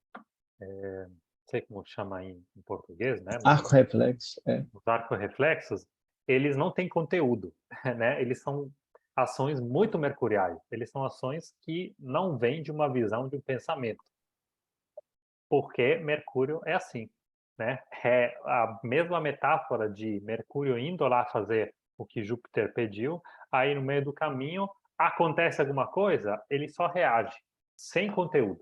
não sei como chama em português, né, mas Arco reflexo, os arco-reflexos, eles não têm conteúdo, né? Eles são ações muito mercuriais. Eles são ações que não vêm de uma visão, de um pensamento. Porque Mercúrio é assim, né? É a mesma metáfora de Mercúrio indo lá fazer o que Júpiter pediu, aí no meio do caminho acontece alguma coisa, ele só reage, sem conteúdo.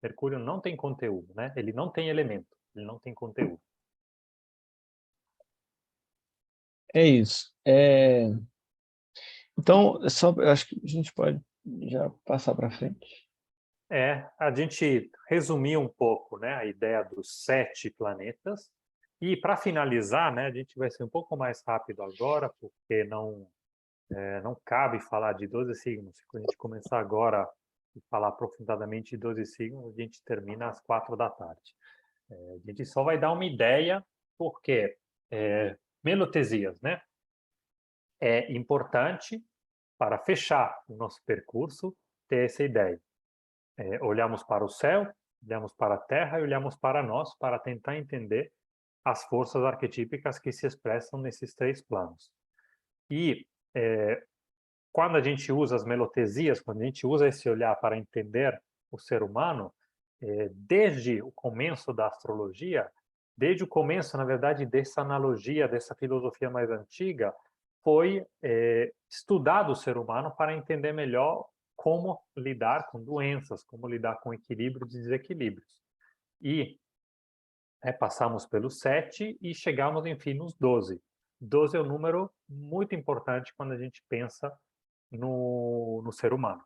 Mercúrio não tem conteúdo, né? Ele não tem elemento, ele não tem conteúdo. é isso. Então, eu acho que a gente pode já passar para frente. A gente resumiu um pouco, né, a ideia dos 7 planetas. E para finalizar, né, a gente vai ser um pouco mais rápido agora, porque não cabe falar de 12 signos. Se a gente começar agora e falar aprofundadamente de 12 signos, a gente termina às 4 da tarde. A gente só vai dar uma ideia, porque melotesias, né, é importante para fechar o nosso percurso ter essa ideia. Olhamos para o céu, olhamos para a Terra e olhamos para nós para tentar entender as forças arquetípicas que se expressam nesses 3 planos. E quando a gente usa as melotesias, quando a gente usa esse olhar para entender o ser humano, desde o começo da astrologia, desde o começo, na verdade, dessa analogia, dessa filosofia mais antiga, foi estudado o ser humano para entender melhor como lidar com doenças, como lidar com equilíbrios e desequilíbrios. E passamos pelos 7 e chegamos, enfim, nos 12. 12 é um número muito importante quando a gente pensa no ser humano.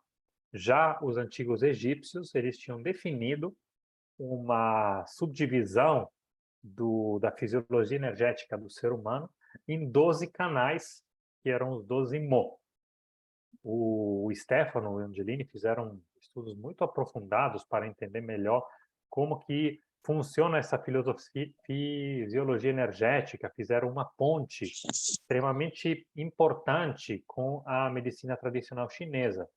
Já os antigos egípcios, eles tinham definido uma subdivisão da fisiologia energética do ser humano em 12 canais, que eram os 12 Mo. O Stefano e o Angelini fizeram estudos muito aprofundados para entender melhor como que funciona essa fisiologia energética, fizeram uma ponte extremamente importante com a medicina tradicional chinesa,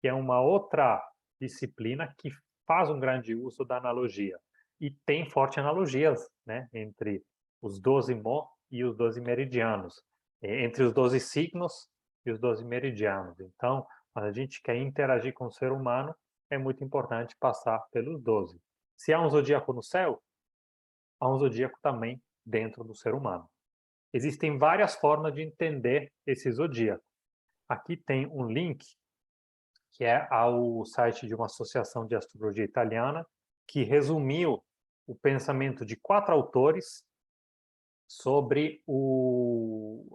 que é uma outra disciplina que faz um grande uso da analogia. E tem fortes analogias, né, entre os 12 Mo e os 12 meridianos, entre os 12 signos e os 12 meridianos. Então, quando a gente quer interagir com o ser humano, é muito importante passar pelos 12. Se há um zodíaco no céu, há um zodíaco também dentro do ser humano. Existem várias formas de entender esse zodíaco. Aqui tem um link que é ao site de uma associação de astrologia italiana, que resumiu o pensamento de 4 autores sobre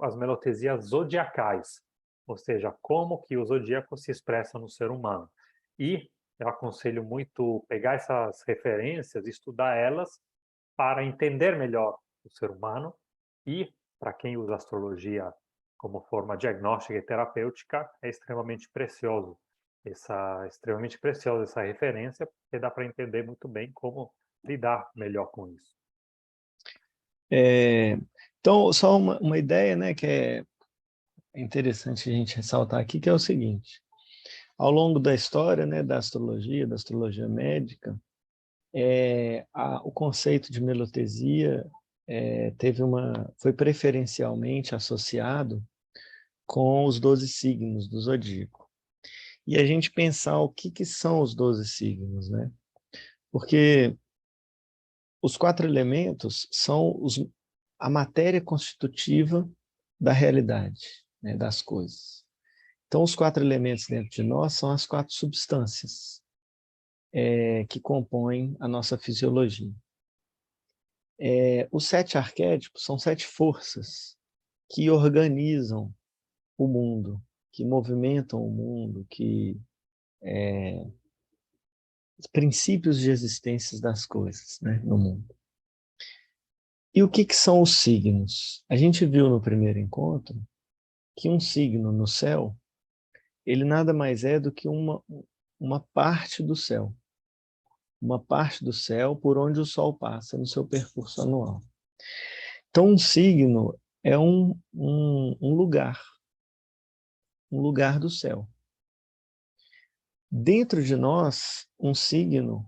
as melotesias zodiacais, ou seja, como que o zodíaco se expressa no ser humano. E eu aconselho muito pegar essas referências, estudar elas, para entender melhor o ser humano e, para quem usa astrologia como forma diagnóstica e terapêutica, é extremamente preciosa essa referência, porque dá para entender muito bem como lidar melhor com isso. Então, só uma ideia, né, que é interessante a gente ressaltar aqui, que é o seguinte: ao longo da história, né, da astrologia médica, o conceito de melotesia foi preferencialmente associado com os 12 signos do zodíaco. E a gente pensar o que são os 12 signos, né? Porque os 4 elementos são a matéria constitutiva da realidade, né, das coisas. Então, os 4 elementos dentro de nós são as 4 substâncias que compõem a nossa fisiologia. Os 7 arquétipos são 7 forças que organizam o mundo, que movimentam o mundo, os princípios de existência das coisas, né, no mundo. E o que são os signos? A gente viu no primeiro encontro que um signo no céu, ele nada mais é do que uma parte do céu. Uma parte do céu por onde o Sol passa no seu percurso anual. Então, um signo é um lugar do céu. Dentro de nós, um signo, o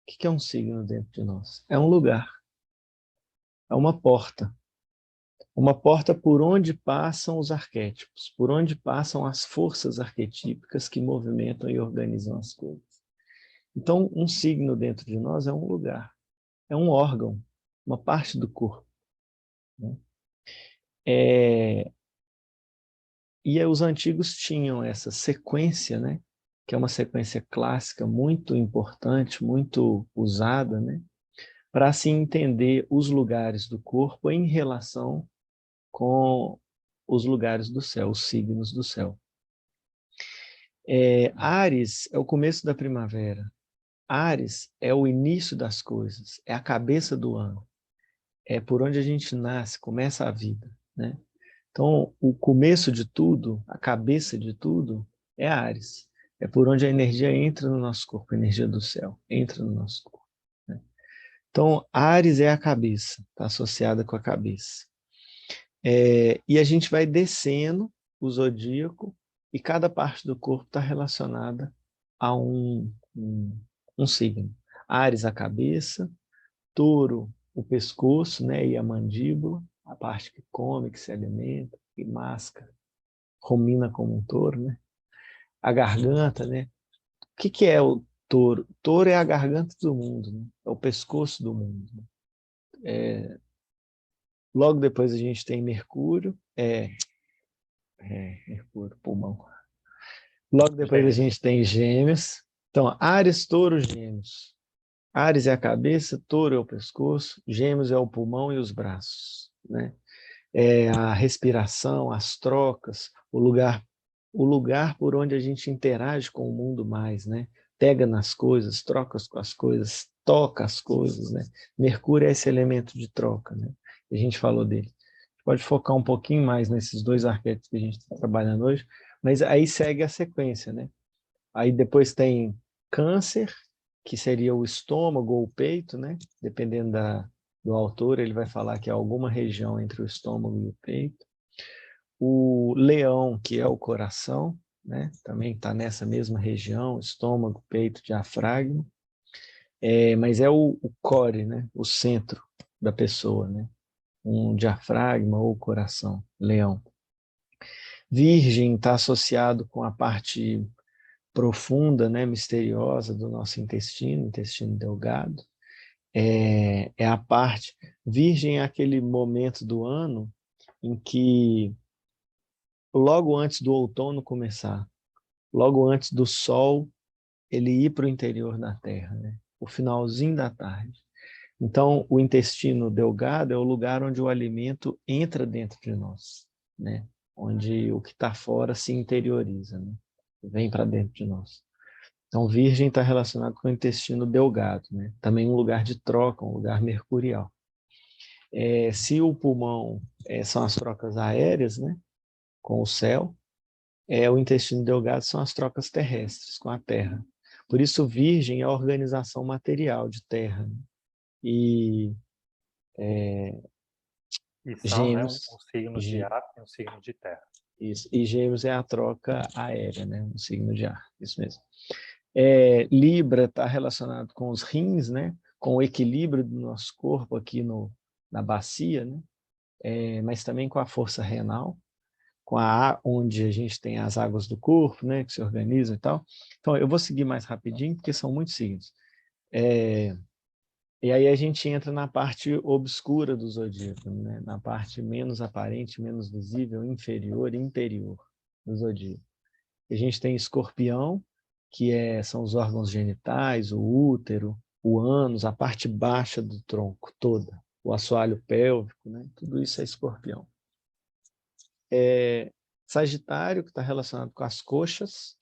que é um signo dentro de nós? É um lugar, é uma porta por onde passam os arquétipos, por onde passam as forças arquetípicas que movimentam e organizam as coisas. Então, um signo dentro de nós é um lugar, é um órgão, uma parte do corpo, né? E os antigos tinham essa sequência, né? Que é uma sequência clássica muito importante, muito usada, né? Para se entender os lugares do corpo em relação com os lugares do céu, os signos do céu. Áries é o começo da primavera. Áries é o início das coisas, é a cabeça do ano. É por onde a gente nasce, começa a vida, né? Então, o começo de tudo, a cabeça de tudo, é Áries. É por onde a energia entra no nosso corpo, a energia do céu entra no nosso corpo, né? Então, Áries é a cabeça, está associada com a cabeça. E a gente vai descendo o zodíaco e cada parte do corpo está relacionada a um signo. Áries, a cabeça, Touro, o pescoço, né, e a mandíbula, a parte que come, que se alimenta, que masca, rumina como um touro, né? A garganta, né? O que é o touro? O touro é a garganta do mundo, né? É o pescoço do mundo. Logo depois a gente tem Mercúrio, Mercúrio, pulmão. Logo depois a gente tem Gêmeos. Então, Áries, Touro, Gêmeos. Áries é a cabeça, Touro é o pescoço, Gêmeos é o pulmão e os braços, né? A respiração, as trocas, o lugar por onde a gente interage com o mundo mais, né? Pega nas coisas, troca com as coisas, toca as coisas, né? Mercúrio é esse elemento de troca, né? A gente falou dele. A gente pode focar um pouquinho mais nesses 2 arquétipos que a gente está trabalhando hoje, mas aí segue a sequência, né? Aí depois tem Câncer, que seria o estômago ou o peito, né? Dependendo do autor, ele vai falar que é alguma região entre o estômago e o peito. O Leão, que é o coração, né? Também está nessa mesma região, estômago, peito, diafragma. Mas é o core, né? O centro da pessoa, né? Um diafragma ou coração, Leão. Virgem está associado com a parte profunda, né, misteriosa do nosso intestino delgado. É a parte... Virgem é aquele momento do ano em que, logo antes do outono começar, logo antes do sol ele ir para o interior da Terra, né? O finalzinho da tarde. Então, o intestino delgado é o lugar onde o alimento entra dentro de nós, né? Onde o que está fora se interioriza, né? Vem para dentro de nós. Então, virgem está relacionado com o intestino delgado, né? Também um lugar de troca, um lugar mercurial. Se o pulmão são as trocas aéreas, né? Com o céu, o intestino delgado são as trocas terrestres com a terra. Por isso, virgem é a organização material de terra, né? E são, né, gêmeos, um signo de ar e um signo de terra. isso, e gêmeos é a troca aérea, né? Um signo de ar, isso mesmo. Libra está relacionado com os rins, né? Com o equilíbrio do nosso corpo aqui na bacia, né? Mas também com a força renal, onde a gente tem as águas do corpo, né? Que se organizam e tal. Então, eu vou seguir mais rapidinho, porque são muitos signos. E aí a gente entra na parte obscura do zodíaco, né? Na parte menos aparente, menos visível, inferior e interior do zodíaco. A gente tem escorpião, que são os órgãos genitais, o útero, o ânus, a parte baixa do tronco toda, o assoalho pélvico, né? Tudo isso é escorpião. Sagitário, que está relacionado com as coxas,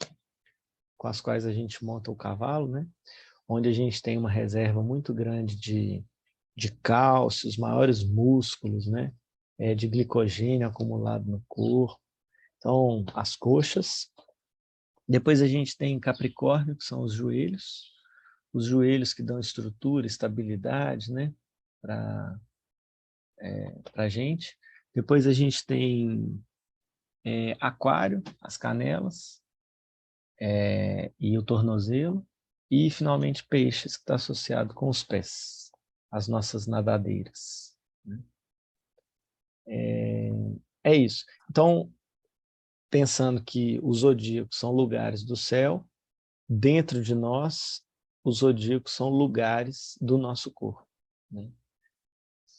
com as quais a gente monta o cavalo, né? Onde a gente tem uma reserva muito grande de cálcio, os maiores músculos, né? De glicogênio acumulado no corpo. Então, as coxas. Depois a gente tem Capricórnio, que são os joelhos que dão estrutura, estabilidade, né? Para a gente. Depois a gente tem Aquário, as canelas e o tornozelo. E, finalmente, Peixes, que está associado com os pés, as nossas nadadeiras, né? É isso. Então, pensando que os zodíacos são lugares do céu, dentro de nós, os zodíacos são lugares do nosso corpo, né?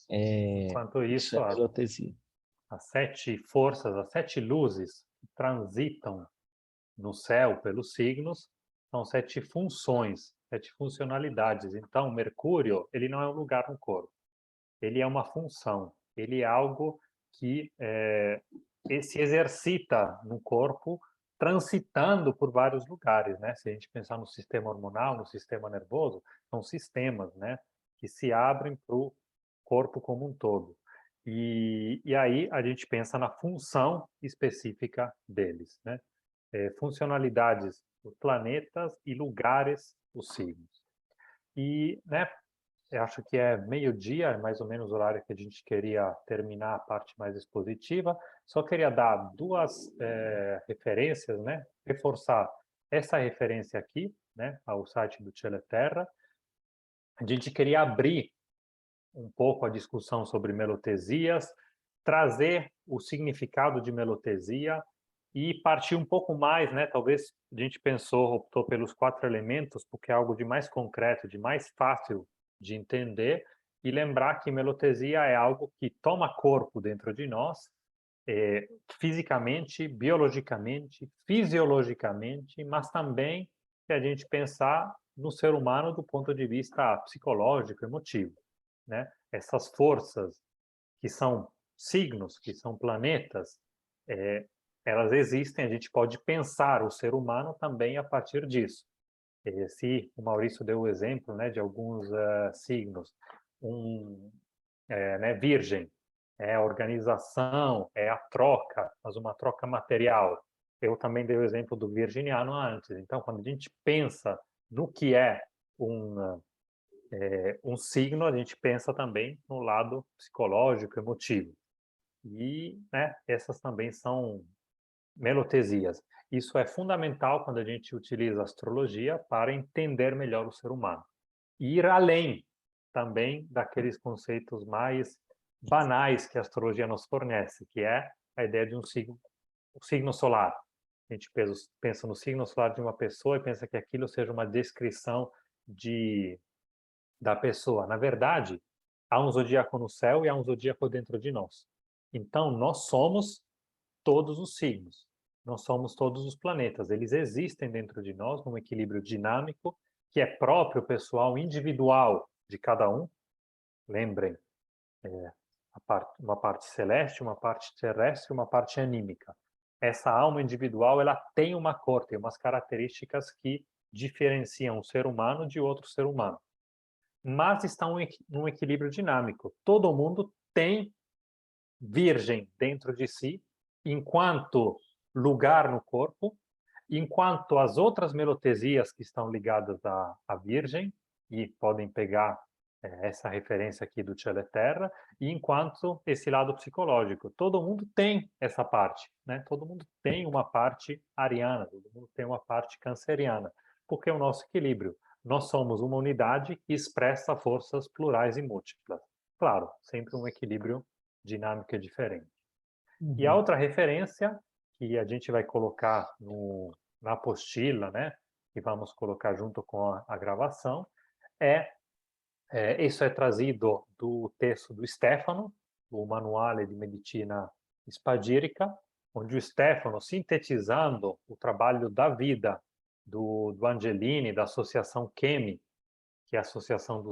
Enquanto Isso isso, é melotesia. as 7 forças, as 7 luzes que transitam no céu pelos signos são 7 funções, 7 funcionalidades. Então, Mercúrio, ele não é um lugar no corpo, ele é uma função, ele é algo que se exercita no corpo, transitando por vários lugares, né? Se a gente pensar no sistema hormonal, no sistema nervoso, são sistemas, né, que se abrem para o corpo como um todo. E aí a gente pensa na função específica deles, né? Funcionalidades, os planetas, e lugares, os signos. E, né, eu acho que é meio-dia, mais ou menos o horário que a gente queria terminar a parte mais expositiva. Só queria dar duas referências, né? Reforçar essa referência aqui, né, ao site do Teleterra. A gente queria abrir um pouco a discussão sobre melotesias, trazer o significado de melotesia e partir um pouco mais, né? Talvez a gente optou pelos 4 elementos, porque é algo de mais concreto, de mais fácil de entender, e lembrar que melotesia é algo que toma corpo dentro de nós, fisicamente, biologicamente, fisiologicamente, mas também se a gente pensar no ser humano do ponto de vista psicológico, emotivo, né? Essas forças que são signos, que são planetas, elas existem, a gente pode pensar o ser humano também a partir disso. Se o Maurício deu o exemplo, né, de alguns signos, né, virgem, é a organização, é a troca, mas uma troca material. Eu também dei o exemplo do virginiano antes. Então, quando a gente pensa no que é um signo, a gente pensa também no lado psicológico, emotivo. E, né, essas também são melotesias. Isso é fundamental quando a gente utiliza a astrologia para entender melhor o ser humano. E ir além também daqueles conceitos mais banais que a astrologia nos fornece, que é a ideia de um signo solar. A gente pensa no signo solar de uma pessoa e pensa que aquilo seja uma descrição da pessoa. Na verdade, há um zodíaco no céu e há um zodíaco dentro de nós. Então, nós somos todos os signos. Nós somos todos os planetas. Eles existem dentro de nós num equilíbrio dinâmico que é próprio, pessoal, individual de cada um. Lembrem, uma parte celeste, uma parte terrestre, uma parte anímica. Essa alma individual, ela tem uma cor, tem umas características que diferenciam o ser humano de outro ser humano. Mas estão num equilíbrio dinâmico. Todo mundo tem virgem dentro de si, enquanto lugar no corpo, enquanto as outras melotesias que estão ligadas à virgem, e podem pegar essa referência aqui do Teleterra, e enquanto esse lado psicológico. Todo mundo tem essa parte, né? Todo mundo tem uma parte ariana, todo mundo tem uma parte canceriana, porque é o nosso equilíbrio. Nós somos uma unidade que expressa forças plurais e múltiplas. Claro, sempre um equilíbrio dinâmico diferente. E a outra referência que a gente vai colocar na apostila, né, e vamos colocar junto com a gravação, isso é trazido do texto do Stefano, o Manuale di Medicina Spadirica, onde o Stefano, sintetizando o trabalho da vida do Angelini, da Associação Chemi, que é a associação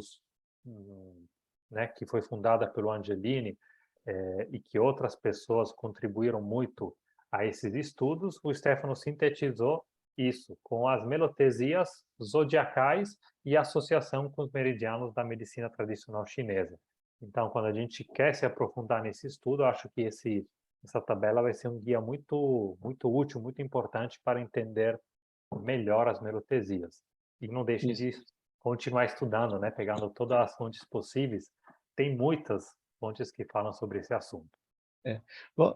né, que foi fundada pelo Angelini, e que outras pessoas contribuíram muito a esses estudos, o Stefano sintetizou isso com as melotesias zodiacais e a associação com os meridianos da medicina tradicional chinesa. Então, quando a gente quer se aprofundar nesse estudo, eu acho que essa tabela vai ser um guia muito, muito útil, muito importante para entender melhor as melotesias. E não deixem Isso. de continuar estudando, né? Pegando todas as fontes possíveis. Tem muitas fontes que falam sobre esse assunto. É.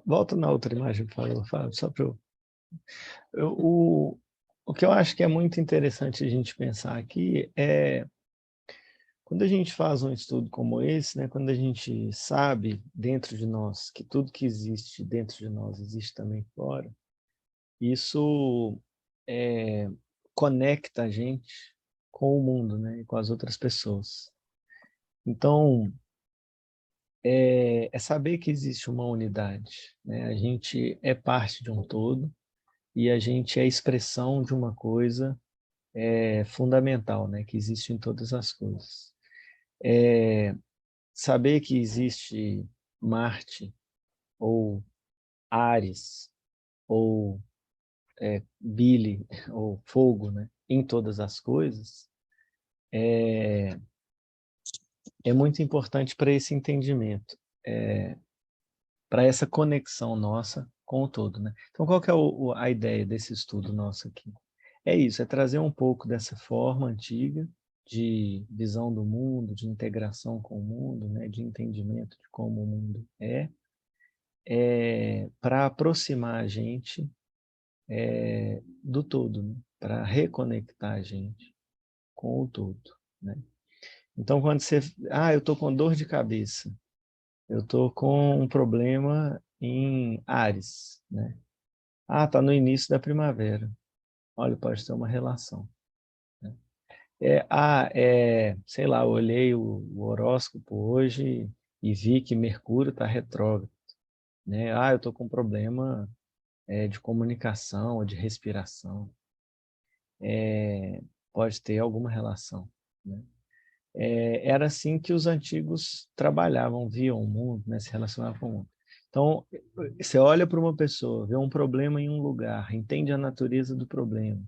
Volta na outra imagem, por favor, Fábio, só para o que eu acho que é muito interessante a gente pensar aqui é quando a gente faz um estudo como esse, né, quando a gente sabe dentro de nós que tudo que existe dentro de nós existe também fora, isso conecta a gente com o mundo, né, e com as outras pessoas. Então, é saber que existe uma unidade, né? A gente é parte de um todo e a gente é expressão de uma coisa fundamental, né, que existe em todas as coisas. Saber que existe Marte, ou Ares, ou Bile, ou fogo, né, em todas as coisas, é muito importante para esse entendimento, para essa conexão nossa com o todo, né? Então, qual que é a ideia desse estudo nosso aqui? É isso, é trazer um pouco dessa forma antiga de visão do mundo, de integração com o mundo, né, de entendimento de como o mundo para aproximar a gente do todo, né, para reconectar a gente com o todo, né? Então, quando você... eu estou com dor de cabeça, eu estou com um problema em Áries, né? Está no início da primavera. Olha, pode ter uma relação, né? Sei lá, eu olhei o horóscopo hoje e vi que Mercúrio está retrógrado, né? Eu estou com um problema de comunicação ou de respiração. Pode ter alguma relação, né? Era assim que os antigos trabalhavam, viam o mundo, né? Se relacionavam com o mundo. Então, você olha para uma pessoa, vê um problema em um lugar, entende a natureza do problema,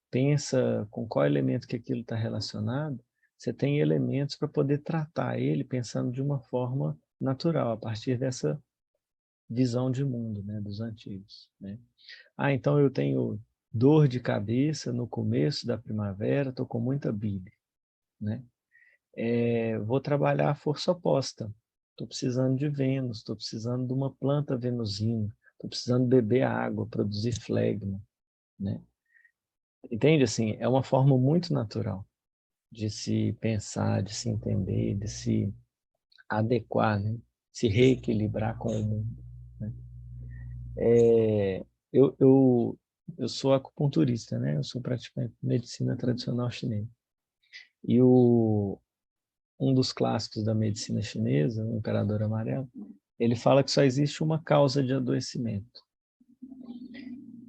pensa com qual elemento que aquilo está relacionado, você tem elementos para poder tratar ele pensando de uma forma natural, a partir dessa visão de mundo, né, dos antigos, né? Então eu tenho dor de cabeça no começo da primavera, estou com muita bile, né? Vou trabalhar a força oposta. Estou precisando de Vênus, estou precisando de uma planta venusina, estou precisando beber água, produzir flegma, né? Entende? Assim, é uma forma muito natural de se pensar, de se entender, de se adequar, né? Se reequilibrar com o mundo, né? Eu sou acupunturista, né? Eu sou praticante de medicina tradicional chinesa. E um dos clássicos da medicina chinesa, o Imperador Amarelo, ele fala que só existe uma causa de adoecimento.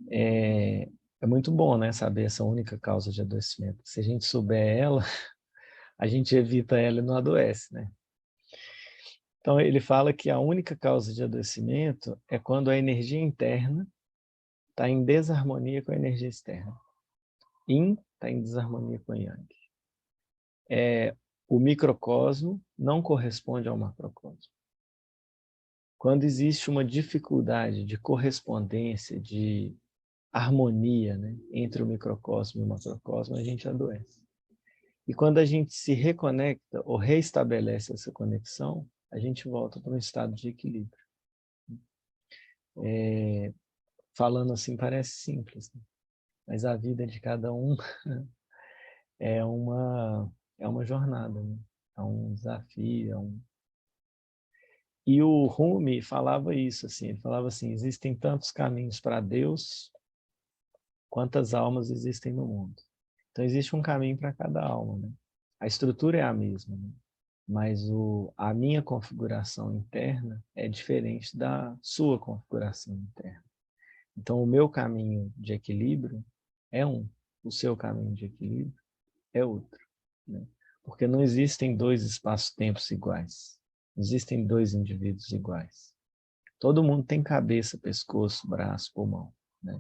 É muito bom, né, saber essa única causa de adoecimento. Se a gente souber ela, a gente evita ela e não adoece, né? Então, ele fala que a única causa de adoecimento é quando a energia interna está em desarmonia com a energia externa. Yin está em desarmonia com Yang. O microcosmo não corresponde ao macrocosmo. Quando existe uma dificuldade de correspondência, de harmonia, né, entre o microcosmo e o macrocosmo, a gente adoece. E quando a gente se reconecta ou reestabelece essa conexão, a gente volta para um estado de equilíbrio. Falando assim parece simples, né? Mas a vida de cada um é uma jornada, né? É um desafio, E o Rumi falava isso, assim, ele falava assim, existem tantos caminhos para Deus quantas almas existem no mundo. Então existe um caminho para cada alma, né? A estrutura é a mesma, né? Mas a minha configuração interna é diferente da sua configuração interna. Então, o meu caminho de equilíbrio é um, o seu caminho de equilíbrio é outro, né? Porque não existem dois espaços-tempos iguais, não existem dois indivíduos iguais. Todo mundo tem cabeça, pescoço, braço, pulmão, né?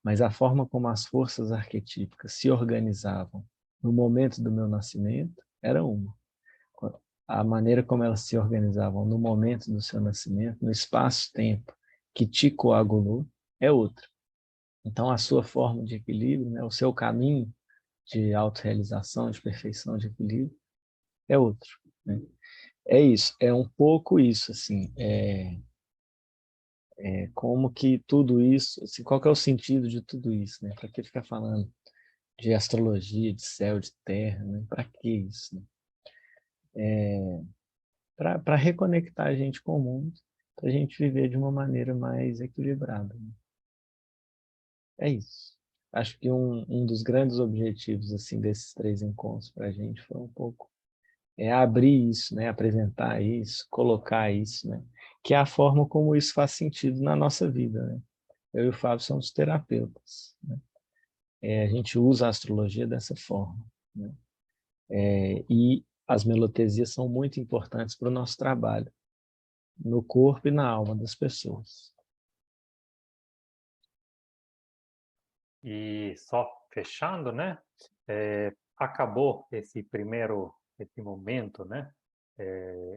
Mas a forma como as forças arquetípicas se organizavam no momento do meu nascimento era uma. A maneira como elas se organizavam no momento do seu nascimento, no espaço-tempo que te coagulou, é outra. Então, a sua forma de equilíbrio, né, o seu caminho de autorrealização, de perfeição, de equilíbrio, é outro, né? É isso, é um pouco isso, assim, como que tudo isso, assim, qual que é o sentido de tudo isso, né? Para que ficar falando de astrologia, de céu, de terra, né? Para que isso, né? Para reconectar a gente com o mundo, para a gente viver de uma maneira mais equilibrada, né? É isso. Acho que um dos grandes objetivos assim desses 3 encontros para a gente foi um pouco abrir isso, né? Apresentar isso, colocar isso, né? Que é a forma como isso faz sentido na nossa vida, né? Eu e o Fábio somos terapeutas, né? A gente usa a astrologia dessa forma, né? E as melotesias são muito importantes para o nosso trabalho, no corpo e na alma das pessoas. E só fechando, né? Acabou esse momento, né?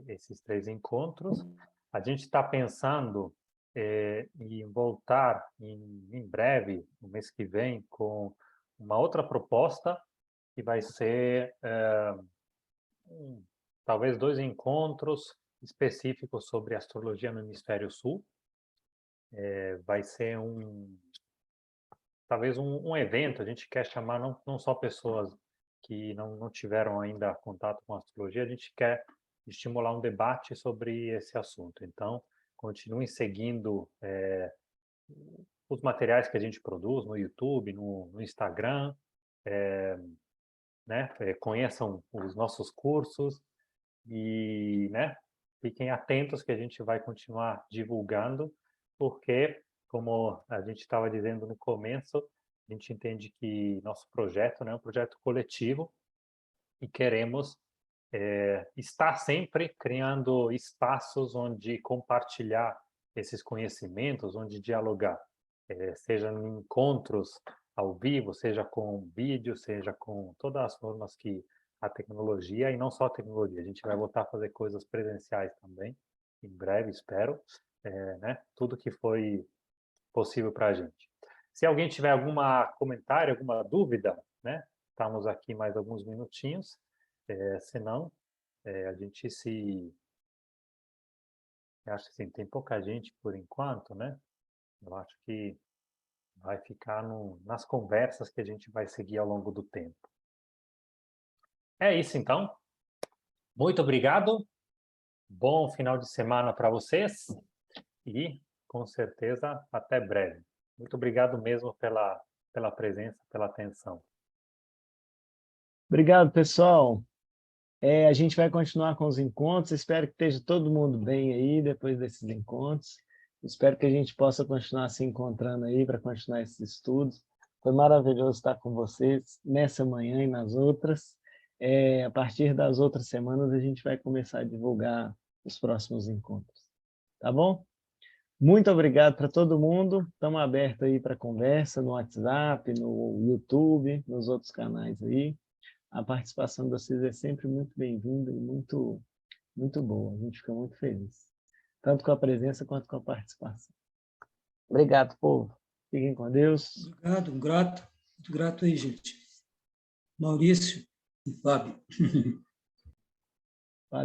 Esses 3 encontros. A gente está pensando em voltar em breve, no mês que vem, com uma outra proposta que vai ser talvez 2 encontros específicos sobre astrologia no Hemisfério Sul. Vai ser talvez um evento, a gente quer chamar não só pessoas que não tiveram ainda contato com astrologia, a gente quer estimular um debate sobre esse assunto. Então, continuem seguindo os materiais que a gente produz no YouTube, no Instagram, né? Conheçam os nossos cursos e, né, fiquem atentos que a gente vai continuar divulgando, porque, como a gente estava dizendo no começo, a gente entende que nosso projeto, né, é um projeto coletivo e queremos estar sempre criando espaços onde compartilhar esses conhecimentos, onde dialogar, seja em encontros ao vivo, seja com vídeo, seja com todas as formas que a tecnologia, e não só a tecnologia, a gente vai voltar a fazer coisas presenciais também, em breve, espero, né? Tudo que foi possível para a gente. Se alguém tiver algum comentário, alguma dúvida, né? Estamos aqui mais alguns minutinhos, senão a gente acho que assim, tem pouca gente por enquanto, né? Eu acho que vai ficar nas conversas que a gente vai seguir ao longo do tempo. É isso então. Muito obrigado. Bom final de semana para vocês e com certeza até breve. Muito obrigado mesmo pela presença, pela atenção. Obrigado, pessoal. A gente vai continuar com os encontros. Espero que esteja todo mundo bem aí depois desses encontros. Espero que a gente possa continuar se encontrando aí para continuar esses estudos. Foi maravilhoso estar com vocês nessa manhã e nas outras. A partir das outras semanas, a gente vai começar a divulgar os próximos encontros. Tá bom? Muito obrigado para todo mundo. Estamos abertos aí para conversa no WhatsApp, no YouTube, nos outros canais aí. A participação de vocês é sempre muito bem-vinda e muito boa. A gente fica muito feliz, tanto com a presença quanto com a participação. Obrigado, povo. Fiquem com Deus. Obrigado, muito grato aí, gente. Maurício e Fábio.